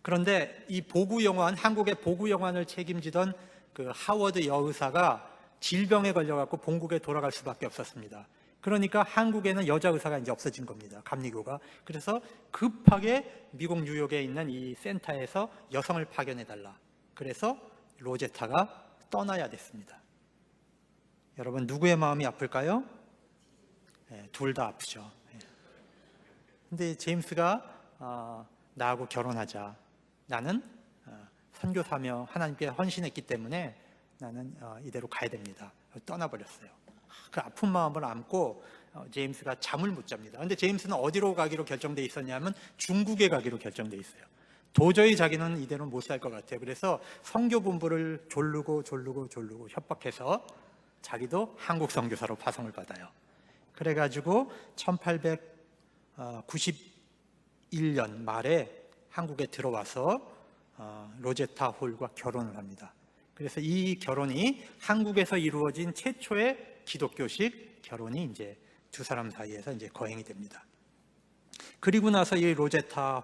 그런데 이 보구영환, 한국의 보구영환을 책임지던 그 하워드 여의사가 질병에 걸려갖고 본국에 돌아갈 수밖에 없었습니다. 그러니까 한국에는 여자 의사가 이제 없어진 겁니다. 감리교가. 그래서 급하게 미국 뉴욕에 있는 이 센터에서 여성을 파견해달라. 그래서 로제타가 떠나야 됐습니다. 여러분, 누구의 마음이 아플까요? 네, 둘 다 아프죠. 근데 제임스가 나하고 결혼하자. 나는 선교사며 하나님께 헌신했기 때문에 나는 이대로 가야 됩니다. 떠나버렸어요. 그 아픈 마음을 안고 제임스가 잠을 못 잡니다. 그런데 제임스는 어디로 가기로 결정돼 있었냐면 중국에 가기로 결정돼 있어요. 도저히 자기는 이대로 못 살 것 같아요. 그래서 선교본부를 졸르고 협박해서 자기도 한국 선교사로 파송을 받아요. 그래가지고 1891년 말에 한국에 들어와서 로제타 홀과 결혼을 합니다. 그래서 이 결혼이 한국에서 이루어진 최초의 기독교식 결혼이 이제 두 사람 사이에서 이제 거행이 됩니다. 그리고 나서 이 로제타가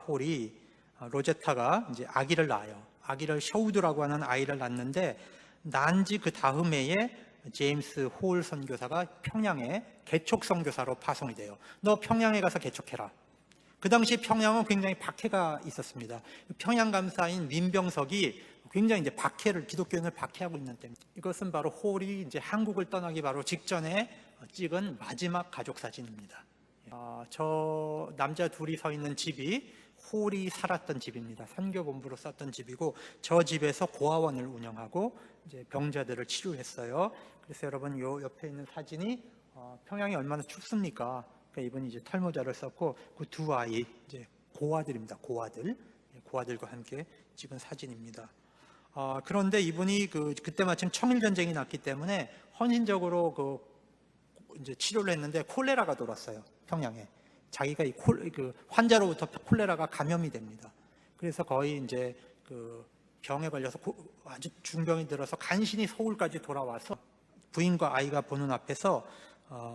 이제 아기를 낳아요. 아기를 셔우드라고 하는 아이를 낳는데 난지 그 다음 해에 제임스 홀 선교사가 평양에 개척 선교사로 파송이 돼요. 너 평양에 가서 개척해라. 그 당시 평양은 굉장히 박해가 있었습니다. 평양 감사인 민병석이 굉장히 이제 기독교인을 박해하고 있는 때입니다. 이것은 바로 홀이 이제 한국을 떠나기 바로 직전에 찍은 마지막 가족 사진입니다. 저 남자 둘이 서 있는 집이 홀이 살았던 집입니다. 선교본부로 썼던 집이고, 저 집에서 고아원을 운영하고 이제 병자들을 치료했어요. 그래서 여러분 요 옆에 있는 사진이 평양이 얼마나 춥습니까? 이분이 이제 털모자를 썼고, 그 두 아이 이제 고아들입니다. 고아들과 함께 찍은 사진입니다. 그런데 이분이 그때 마침 청일전쟁이 났기 때문에 헌신적으로 이제 치료를 했는데 콜레라가 돌았어요. 평양에. 자기가 그 환자로부터 콜레라가 감염이 됩니다. 그래서 거의 이제 그 병에 걸려서 아주 중병이 들어서 간신히 서울까지 돌아와서 부인과 아이가 보는 앞에서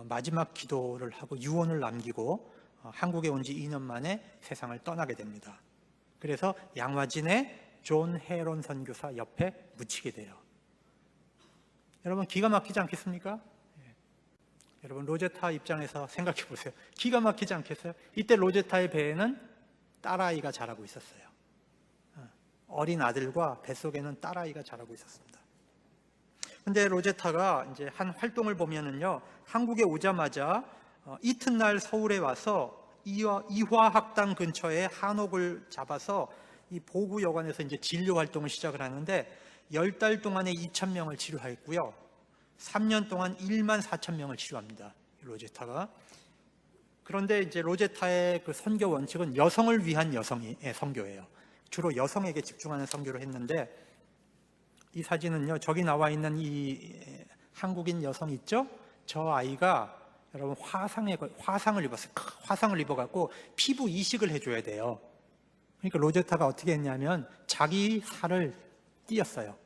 마지막 기도를 하고 유언을 남기고 한국에 온 지 2년 만에 세상을 떠나게 됩니다. 그래서 양화진의 존 헤론 선교사 옆에 묻히게 돼요. 여러분 기가 막히지 않겠습니까? 여러분 로제타 입장에서 생각해 보세요. 기가 막히지 않겠어요? 이때 로제타의 배에는 딸아이가 자라고 있었어요. 어린 아들과 뱃속에는 딸아이가 자라고 있었습니다. 근데 로제타가 이제 한 활동을 보면은요, 한국에 오자마자 이튿날 서울에 와서 이화학당 근처에 한옥을 잡아서 이 보구여관에서 이제 진료 활동을 시작을 하는데 10달 동안에 2,000명을 치료했고요. 3년 동안 1만 4천 명을 치료합니다. 로제타가. 그런데 이제 로제타의 그 선교 원칙은 여성을 위한 여성의 선교예요. 주로 여성에게 집중하는 선교를 했는데, 이 사진은요, 저기 나와 있는 이 한국인 여성 있죠? 저 아이가 여러분 화상을 입었어요. 화상을 입어갖고 피부 이식을 해줘야 돼요. 그러니까 로제타가 어떻게 했냐면 자기 살을 띄었어요.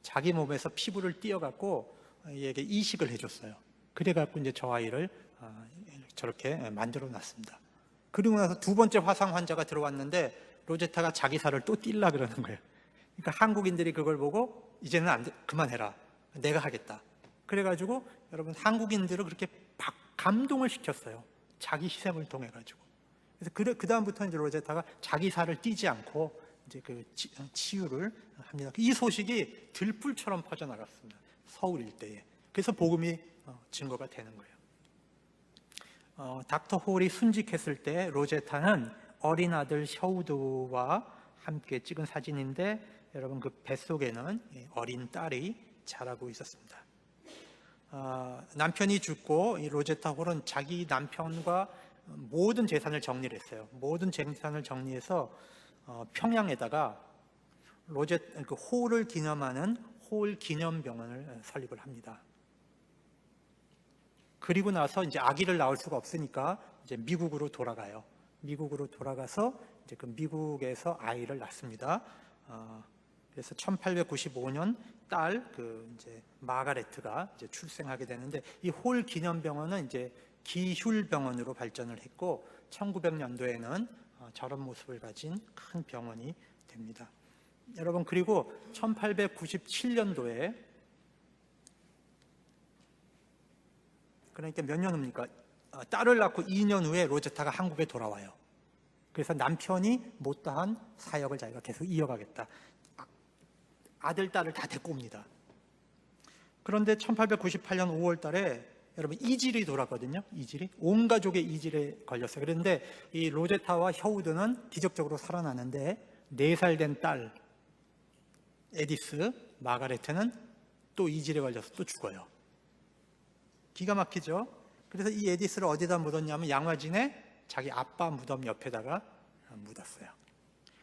자기 몸에서 피부를 띄어갖고 얘에게 이식을 해줬어요. 그래갖고 이제 저 아이를 저렇게 만들어 놨습니다. 그리고 나서 두 번째 화상 환자가 들어왔는데 로제타가 자기 살을 또 띨라 그러는 거예요. 그러니까 한국인들이 그걸 보고 이제는 안 돼, 그만해라. 내가 하겠다. 그래가지고 여러분 한국인들을 그렇게 감동을 시켰어요. 자기 희생을 통해 가지고. 그래서 그 다음부터 이제 로제타가 자기 살을 띄지 않고 이제 그 치유를 합니다. 이 소식이 들불처럼 퍼져나갔습니다. 서울 일대에. 그래서 복음이 증거가 되는 거예요. 닥터 홀이 순직했을 때 로제타는 어린 아들 셔우드와 함께 찍은 사진인데 여러분 그 뱃속에는 어린 딸이 자라고 있었습니다. 남편이 죽고 이 로제타 홀은 자기 남편과 모든 재산을 정리를 했어요. 모든 재산을 정리해서 평양에다가 그 홀을 기념하는 홀 기념병원을 설립을 합니다. 그리고 나서 이제 아기를 낳을 수가 없으니까 이제 미국으로 돌아가요. 미국으로 돌아가서 이제 그 미국에서 아이를 낳습니다. 그래서 1895년 딸 이제 마가레트가 이제 출생하게 되는데 이 홀 기념병원은 이제 기휼병원으로 발전을 했고 1900년도에는 저런 모습을 가진 큰 병원이 됩니다. 여러분 그리고 1897년도에 그러니까 몇 년 후입니까? 딸을 낳고 2년 후에 로제타가 한국에 돌아와요. 그래서 남편이 못다한 사역을 자기가 계속 이어가겠다. 아들, 딸을 다 데리고 옵니다. 그런데 1898년 5월 달에 여러분 이질이 돌았거든요. 이질이 온 가족의 이질에 걸렸어요. 그런데 이 로제타와 셔우드는 기적적으로 살아나는데 4살 된 딸 에디스 마가레트는 또 이질에 걸려서 또 죽어요. 기가 막히죠. 그래서 이 에디스를 어디다 묻었냐면 양화진에 자기 아빠 무덤 옆에다가 묻었어요.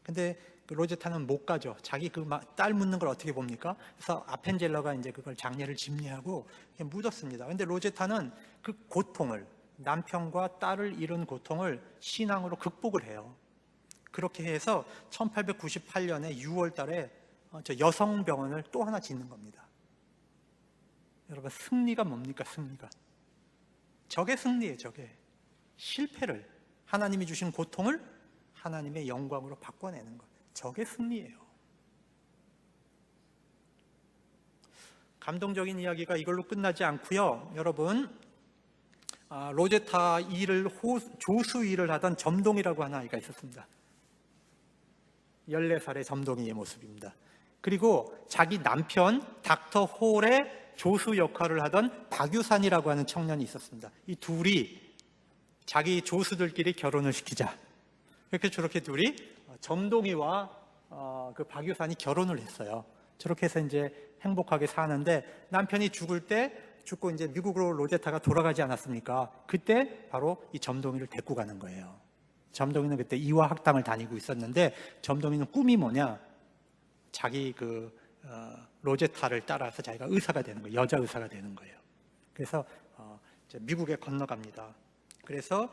근데 그 로제타는 못 가죠. 자기 그 딸 묻는 걸 어떻게 봅니까? 그래서 아펜젤러가 이제 그걸 장례를 집례하고 묻었습니다. 근데 로제타는 그 고통을, 남편과 딸을 잃은 고통을 신앙으로 극복을 해요. 그렇게 해서 1898년에 6월 달에 저 여성병원을 또 하나 짓는 겁니다. 여러분 승리가 뭡니까? 승리가 저게 승리예요. 저게 실패를, 하나님이 주신 고통을 하나님의 영광으로 바꿔내는 것, 저게 승리예요. 감동적인 이야기가 이걸로 끝나지 않고요. 여러분 로제타 조수 일을 하던 점동이라고 하는 아이가 있었습니다. 14살의 점동이의 모습입니다. 그리고 자기 남편 닥터 홀의 조수 역할을 하던 박유산이라고 하는 청년이 있었습니다. 이 둘이 자기 조수들끼리 결혼을 시키자. 이렇게 저렇게 둘이 점동이와 그 박유산이 결혼을 했어요. 저렇게 해서 이제 행복하게 사는데 남편이 죽고 이제 미국으로 로제타가 돌아가지 않았습니까? 그때 바로 이 점동이를 데리고 가는 거예요. 점동이는 그때 이화학당을 다니고 있었는데 점동이는 꿈이 뭐냐? 자기 로제타를 따라서 자기가 의사가 되는 거예요. 여자 의사가 되는 거예요. 그래서 이제 미국에 건너갑니다. 그래서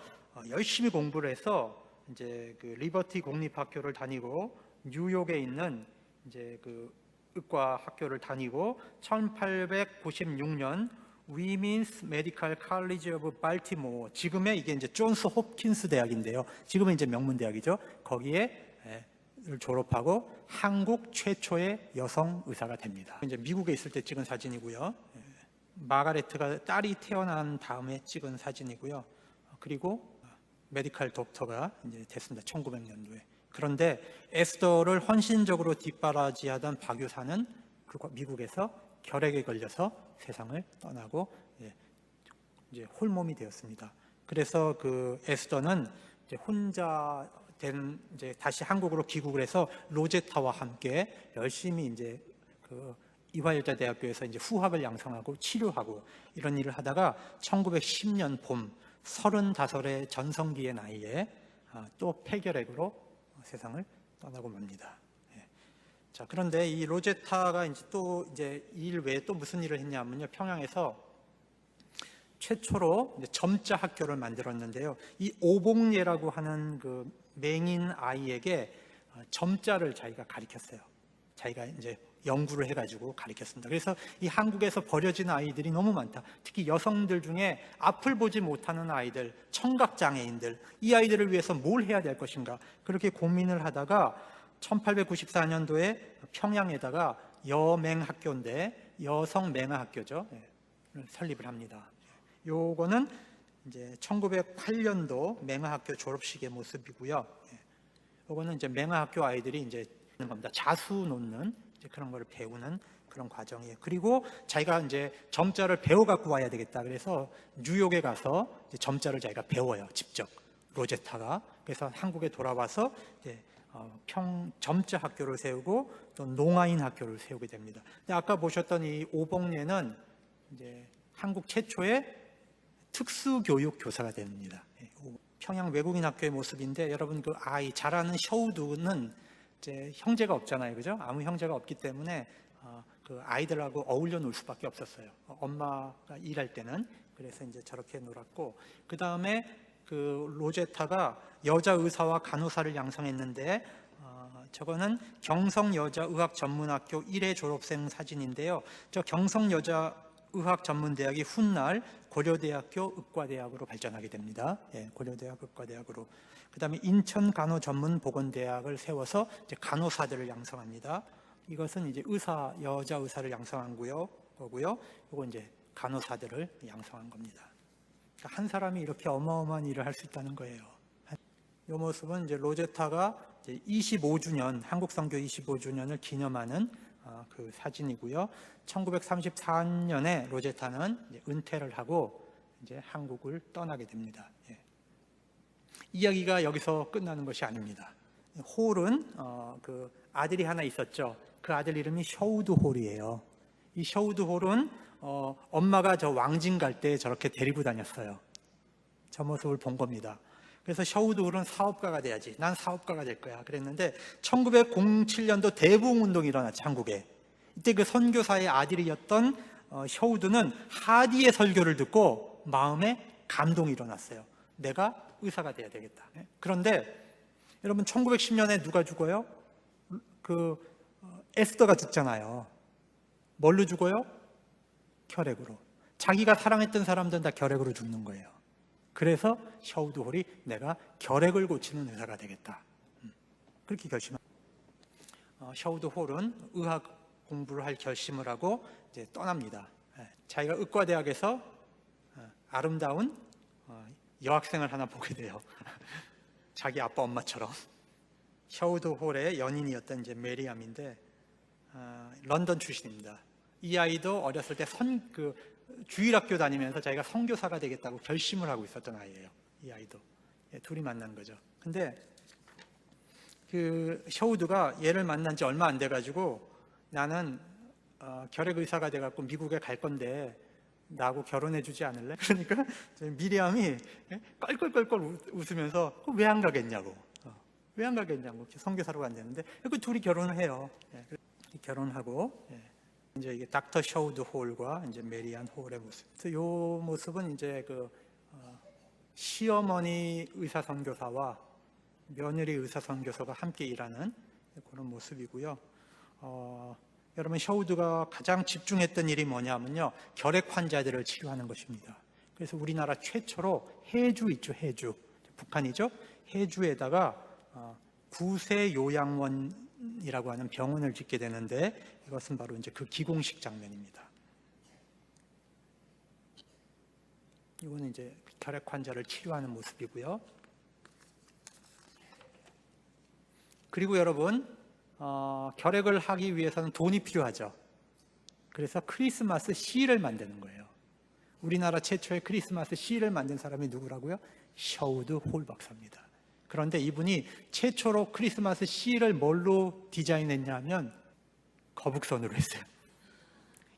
열심히 공부를 해서 이제 그 리버티 공립학교를 다니고 뉴욕에 있는 이제 그 의과 학교를 다니고 1896년 위민스 메디컬 칼리지 오브 발티모어, 지금의 이게 이제 존스 홉킨스 대학인데요. 지금은 이제 명문 대학이죠. 거기에 졸업하고 한국 최초의 여성 의사가 됩니다. 이제 미국에 있을 때 찍은 사진이고요. 마가레트가 딸이 태어난 다음에 찍은 사진이고요. 그리고 메디컬 독터가 이제 됐습니다. 1900년도에. 그런데 에스더를 헌신적으로 뒷바라지하던 박유사는 미국에서 결핵에 걸려서 세상을 떠나고 이제 홀몸이 되었습니다. 그래서 그 에스더는 이제 혼자 이제 다시 한국으로 귀국을 해서 로제타와 함께 열심히 이제 그 이화여자대학교에서 이제 후학을 양성하고 치료하고 이런 일을 하다가 1910년 봄 35의 전성기의 나이에 또 폐결핵으로 세상을 떠나고 맙니다. 자, 그런데 이 로제타가 이제 또 이제 이 일 외에 또 무슨 일을 했냐면요. 평양에서 최초로 이제 점자 학교를 만들었는데요. 이 오봉예라고 하는 그 맹인 아이에게 점자를 자기가 가르쳤어요. 자기가 이제 연구를 해가지고 가르쳤습니다. 그래서 이 한국에서 버려진 아이들이 너무 많다. 특히 여성들 중에 앞을 보지 못하는 아이들, 청각장애인들, 이 아이들을 위해서 뭘 해야 될 것인가, 그렇게 고민을 하다가 1894년도에 평양에다가 여맹학교인데 여성맹아학교죠, 설립을 합니다. 요거는 이제 1908년도 맹아학교 졸업식의 모습이고요. 요거는 이제 맹아학교 아이들이 이제 있는 겁니다. 자수 놓는 이제 그런 걸 배우는 그런 과정이에요. 그리고 자기가 이제 점자를 배워 갖고 와야 되겠다. 그래서 뉴욕에 가서 이제 점자를 자기가 배워요. 직접 로제타가. 그래서 한국에 돌아와서 이제 점자 학교를 세우고 또 농아인 학교를 세우게 됩니다. 근데 아까 보셨던 이 오봉예는 이제 한국 최초의 특수교육 교사가 됩니다. 평양 외국인 학교의 모습인데, 여러분 그 아이 잘하는 셔우드는 이제 형제가 없잖아요, 그죠? 아무 형제가 없기 때문에 그 아이들하고 어울려 놀 수밖에 없었어요. 엄마가 일할 때는. 그래서 이제 저렇게 놀았고, 그 다음에 그 로제타가 여자 의사와 간호사를 양성했는데, 저거는 경성여자의학전문학교 1회 졸업생 사진인데요. 저 경성여자의학전문대학이 훗날 고려대학교 의과대학으로 발전하게 됩니다. 고려대학 의과대학으로. 그 다음에 인천간호전문보건대학을 세워서 이제 간호사들을 양성합니다. 이것은 이제 여자 의사를 양성한 거고요. 이거 이제 간호사들을 양성한 겁니다. 그러니까 한 사람이 이렇게 어마어마한 일을 할 수 있다는 거예요. 이 모습은 이제 로제타가 이제 25주년, 한국 선교 25주년을 기념하는 그 사진이고요. 1934년에 로제타는 이제 은퇴를 하고 이제 한국을 떠나게 됩니다. 이야기가 여기서 끝나는 것이 아닙니다. 홀은 그 아들이 하나 있었죠. 그 아들 이름이 셔우드 홀이에요. 이 셔우드 홀은 엄마가 저 왕진 갈 때 저렇게 데리고 다녔어요. 저 모습을 본 겁니다. 그래서 셔우드 홀은 사업가가 돼야지, 난 사업가가 될 거야 그랬는데, 1907년도 대부흥운동이 일어났죠, 한국에. 이때 그 선교사의 아들이었던 셔우드는 하디의 설교를 듣고 마음에 감동이 일어났어요. 내가 의사가 돼야 되겠다. 그런데 여러분, 1910년에 누가 죽어요? 그 에스더가 죽잖아요. 뭘로 죽어요? 결핵으로. 자기가 사랑했던 사람들은 다 결핵으로 죽는 거예요. 그래서 셔우드 홀이 내가 결핵을 고치는 의사가 되겠다, 그렇게 결심합니다. 셔우드 홀은 의학 공부를 할 결심을 하고 이제 떠납니다. 자기가 의과대학에서 아름다운 여학생을 하나 보게 돼요. 자기 아빠 엄마처럼. 셔우드 홀의 연인이었던 이제 메리암인데, 런던 출신입니다. 이 아이도 어렸을 때 주일학교 다니면서 자기가 선교사가 되겠다고 결심을 하고 있었던 아이예요. 이 아이도. 둘이 만난 거죠. 근데 그 셔우드가 얘를 만난 지 얼마 안 돼가지고, 나는 결핵 의사가 돼갖고 미국에 갈 건데 나하고 결혼해 주지 않을래? 그러니까 미리암이 껄껄껄껄 웃으면서 왜 안 가겠냐고, 왜 안 가겠냐고, 선교사로 간다는데 그 둘이 결혼을 해요. 결혼하고 이제 이게 닥터 셔우드 홀과 이제 메리안 홀의 모습. 그래서 이 모습은 이제 그 시어머니 의사 선교사와 며느리 의사 선교사가 함께 일하는 그런 모습이고요. 여러분, 셔우드가 가장 집중했던 일이 뭐냐면요, 결핵 환자들을 치료하는 것입니다. 그래서 우리나라 최초로 해주 있죠, 해주. 북한이죠. 해주에다가 구세 요양원이라고 하는 병원을 짓게 되는데, 이것은 바로 이제 그 기공식 장면입니다. 이거는 이제 결핵 환자를 치료하는 모습이고요. 그리고 여러분, 결핵을 하기 위해서는 돈이 필요하죠. 그래서 크리스마스 시를 만드는 거예요. 우리나라 최초의 크리스마스 시를 만든 사람이 누구라고요? 셔우드 홀 박사입니다. 그런데 이분이 최초로 크리스마스 시를 뭘로 디자인했냐면 거북선으로 했어요.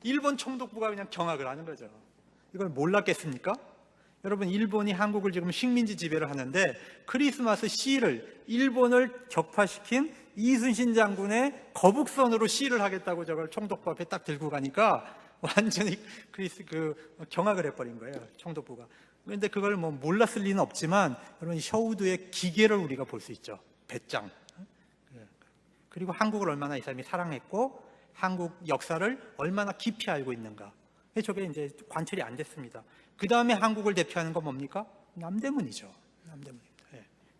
일본 총독부가 그냥 경악을 하는 거죠. 이걸 몰랐겠습니까? 여러분, 일본이 한국을 지금 식민지 지배를 하는데 크리스마스 시를, 일본을 격파시킨 이순신 장군의 거북선으로 시를 하겠다고 저걸 총독부 앞에 딱 들고 가니까 완전히 경악을 해버린 거예요, 총독부가. 그런데 그걸 뭐 몰랐을 리는 없지만, 여러분, 셔우드의 기계를 우리가 볼 수 있죠. 배짱. 그리고 한국을 얼마나 이 사람이 사랑했고, 한국 역사를 얼마나 깊이 알고 있는가. 저게 이제 관철이 안 됐습니다. 그 다음에 한국을 대표하는 건 뭡니까? 남대문이죠. 남대문입니다.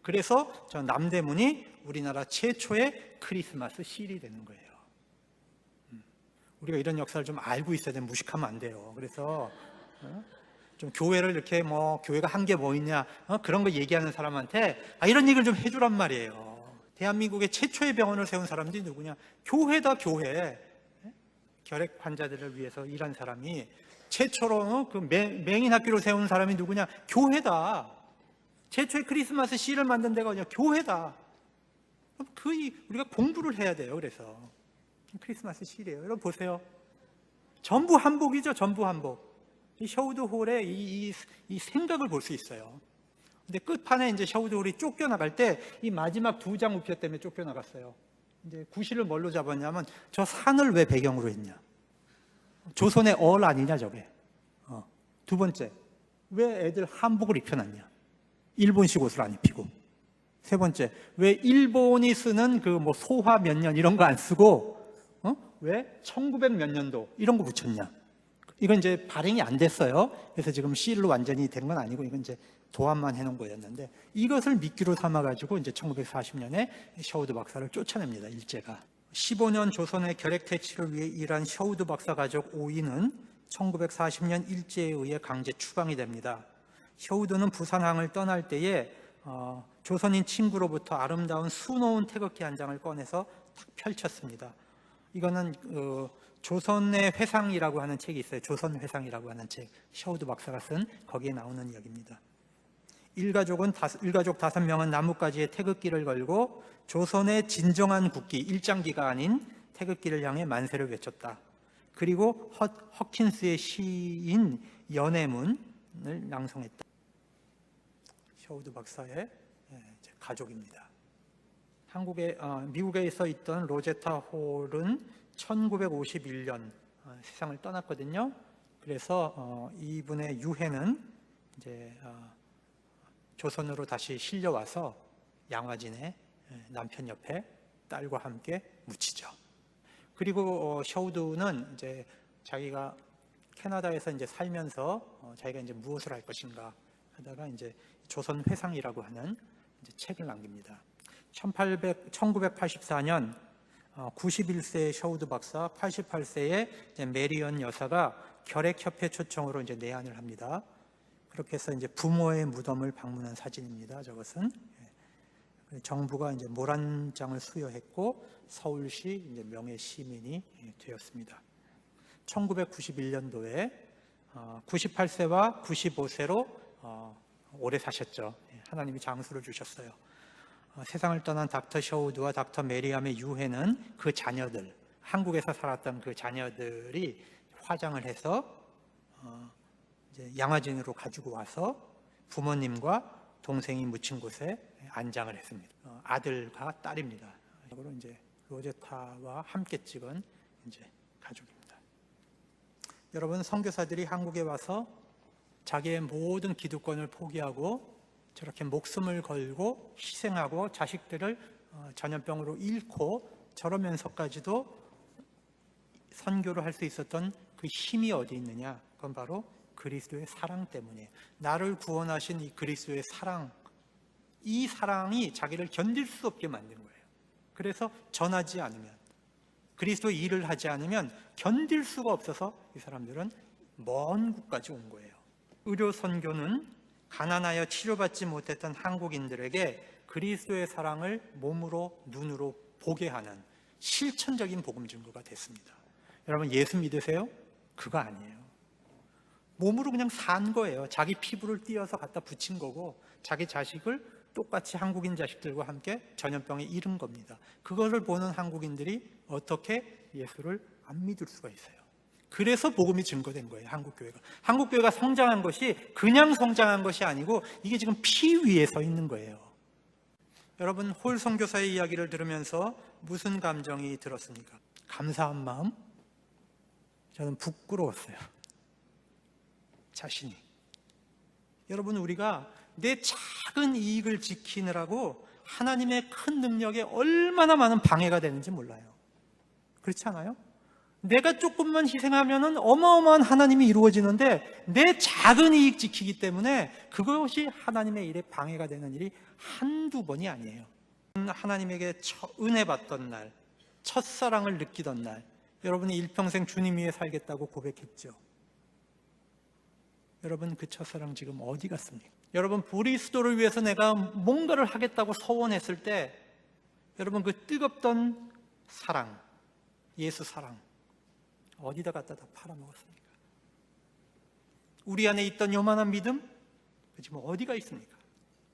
그래서 저 남대문이 우리나라 최초의 크리스마스 실이 되는 거예요. 우리가 이런 역사를 좀 알고 있어야 돼. 무식하면 안 돼요. 그래서 좀 교회를 이렇게 교회가 한 게 뭐 있냐, 그런 거 얘기하는 사람한테 이런 얘기를 좀 해주란 말이에요. 대한민국의 최초의 병원을 세운 사람들이 누구냐? 교회다, 교회. 결핵 환자들을 위해서 일한 사람이 최초로 맹인 학교를 세운 사람이 누구냐? 교회다. 최초의 크리스마스 시를 만든 데가 어디냐? 교회다. 우리가 공부를 해야 돼요. 그래서 크리스마스 시래요. 여러분 보세요. 전부 한복이죠. 전부 한복. 이 셔우드 홀의 이 생각을 볼 수 있어요. 근데 끝판에 이제 셔우드 홀이 쫓겨나갈 때 이 마지막 2장 우표 때문에 쫓겨나갔어요. 이제 구실을 뭘로 잡았냐면 저 산을 왜 배경으로 했냐? 조선의 얼 아니냐 저게. 두 번째, 왜 애들 한복을 입혀놨냐? 일본식 옷을 안 입히고. 세 번째, 왜 일본이 쓰는 소화 몇 년 이런 거 안 쓰고 왜 1900 몇 년도 이런 거 붙였냐? 이건 이제 발행이 안 됐어요. 그래서 지금 실로 완전히 된 건 아니고 이건 이제 도안만 해놓은 거였는데, 이것을 미끼로 삼아가지고 이제 1940년에 셔우드 박사를 쫓아냅니다. 일제가. 15년 조선의 결핵 퇴치를 위해 일한 셔우드 박사 가족 5인은 1940년 일제에 의해 강제 추방이 됩니다. 셔우드는 부산항을 떠날 때에 조선인 친구로부터 아름다운 수놓은 태극기 한 장을 꺼내서 탁 펼쳤습니다. 이거는 조선의 회상이라고 하는 책이 있어요. 조선 회상이라고 하는 책, 셔우드 박사가 쓴, 거기에 나오는 이야기입니다. 일가족 5명은 나뭇가지에 태극기를 걸고 조선의 진정한 국기, 일장기가 아닌 태극기를 향해 만세를 외쳤다. 그리고 허킨스의 시인 연애문을 낭송했다. 셔우드 박사의 가족입니다. 미국에 있던 로제타 홀은 1951년 세상을 떠났거든요. 그래서 이분의 유해는 이제 조선으로 다시 실려와서 양화진에 남편 옆에 딸과 함께 묻히죠. 그리고 셔우드는 이제 자기가 캐나다에서 이제 살면서 자기가 이제 무엇을 할 것인가 하다가 이제 조선 회상이라고 하는 이제 책을 남깁니다. 1984년 91세의 셔우드 박사, 88세의 메리언 여사가 결핵협회 초청으로 이제 내한을 합니다. 그렇게 해서 이제 부모의 무덤을 방문한 사진입니다. 저것은 정부가 이제 모란장을 수여했고 서울시 이제 명예 시민이 되었습니다. 1991년도에 98세와 95세로 오래 사셨죠. 하나님이 장수를 주셨어요. 세상을 떠난 닥터 셔우드와 닥터 메리암의 유해는 그 자녀들, 한국에서 살았던 그 자녀들이 화장을 해서 이제 양화진으로 가지고 와서 부모님과 동생이 묻힌 곳에 안장을 했습니다. 아들과 딸입니다. 그리고 이제 로제타와 함께 찍은 이제 가족입니다. 여러분, 선교사들이 한국에 와서 자기의 모든 기득권을 포기하고 저렇게 목숨을 걸고 희생하고 자식들을 전염병으로 잃고 저러면서까지도 선교를 할 수 있었던 그 힘이 어디 있느냐? 그건 바로 그리스도의 사랑 때문이에요. 나를 구원하신 이 그리스도의 사랑, 이 사랑이 자기를 견딜 수 없게 만든 거예요. 그래서 전하지 않으면, 그리스도의 일을 하지 않으면 견딜 수가 없어서 이 사람들은 먼 곳까지 온 거예요. 의료 선교는 가난하여 치료받지 못했던 한국인들에게 그리스도의 사랑을 몸으로 눈으로 보게 하는 실천적인 복음 증거가 됐습니다. 여러분, 예수 믿으세요? 그거 아니에요. 몸으로 그냥 산 거예요. 자기 피부를 띄어서 갖다 붙인 거고 자기 자식을 똑같이 한국인 자식들과 함께 전염병에 잃은 겁니다. 그것을 보는 한국인들이 어떻게 예수를 안 믿을 수가 있어요. 그래서 복음이 증거된 거예요. 한국교회가. 한국교회가 성장한 것이 그냥 성장한 것이 아니고 이게 지금 피 위에 서 있는 거예요. 여러분, 홀 선교사의 이야기를 들으면서 무슨 감정이 들었습니까? 감사한 마음? 저는 부끄러웠어요. 자신이. 여러분, 우리가 내 작은 이익을 지키느라고 하나님의 큰 능력에 얼마나 많은 방해가 되는지 몰라요. 그렇지 않아요? 내가 조금만 희생하면 어마어마한 하나님이 이루어지는데 내 작은 이익 지키기 때문에 그것이 하나님의 일에 방해가 되는 일이 한두 번이 아니에요. 하나님에게 은혜 받던 날, 첫사랑을 느끼던 날, 여러분이 일평생 주님 위에 살겠다고 고백했죠. 여러분, 그 첫사랑 지금 어디 갔습니까? 여러분, 그리스도를 위해서 내가 뭔가를 하겠다고 서원했을 때 여러분, 그 뜨겁던 사랑, 예수 사랑 어디다 갖다 다 팔아먹었습니까? 우리 안에 있던 요만한 믿음? 지금 어디가 있습니까?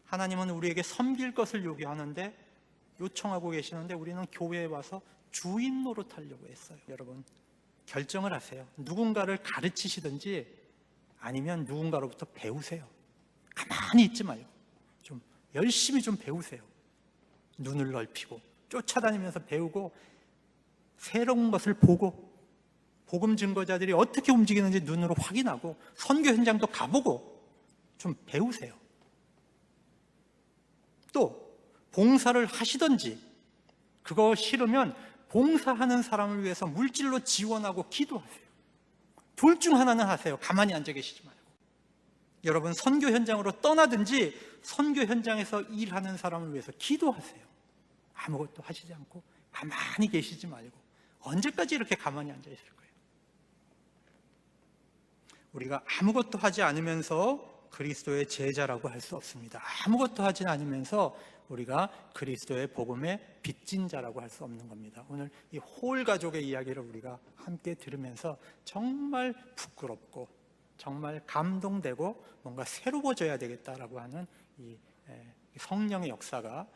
하나님은 우리에게 섬길 것을 요구하는데, 요청하고 계시는데 우리는 교회에 와서 주인 노릇하려고 했어요. 여러분, 결정을 하세요. 누군가를 가르치시든지 아니면 누군가로부터 배우세요. 가만히 있지 말고 좀 열심히 좀 배우세요. 눈을 넓히고 쫓아다니면서 배우고 새로운 것을 보고 복음 증거자들이 어떻게 움직이는지 눈으로 확인하고 선교 현장도 가보고 좀 배우세요. 또 봉사를 하시든지, 그거 싫으면 봉사하는 사람을 위해서 물질로 지원하고 기도하세요. 둘 중 하나는 하세요. 가만히 앉아 계시지 말고. 여러분, 선교 현장으로 떠나든지 선교 현장에서 일하는 사람을 위해서 기도하세요. 아무것도 하시지 않고 가만히 계시지 말고. 언제까지 이렇게 가만히 앉아 있을 거예요? 우리가 아무것도 하지 않으면서 그리스도의 제자라고 할 수 없습니다. 아무것도 하지 않으면서 우리가 그리스도의 복음의 빚진 자라고 할 수 없는 겁니다. 오늘 이 홀 가족의 이야기를 우리가 함께 들으면서 정말 부끄럽고 정말 감동되고 뭔가 새로워져야 되겠다라고 하는 이 성령의 역사가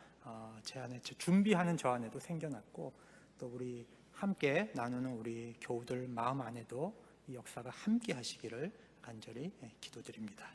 제 안에, 준비하는 저 안에도 생겨났고, 또 우리 함께 나누는 우리 교우들 마음 안에도 이 역사가 함께 하시기를 간절히 기도드립니다.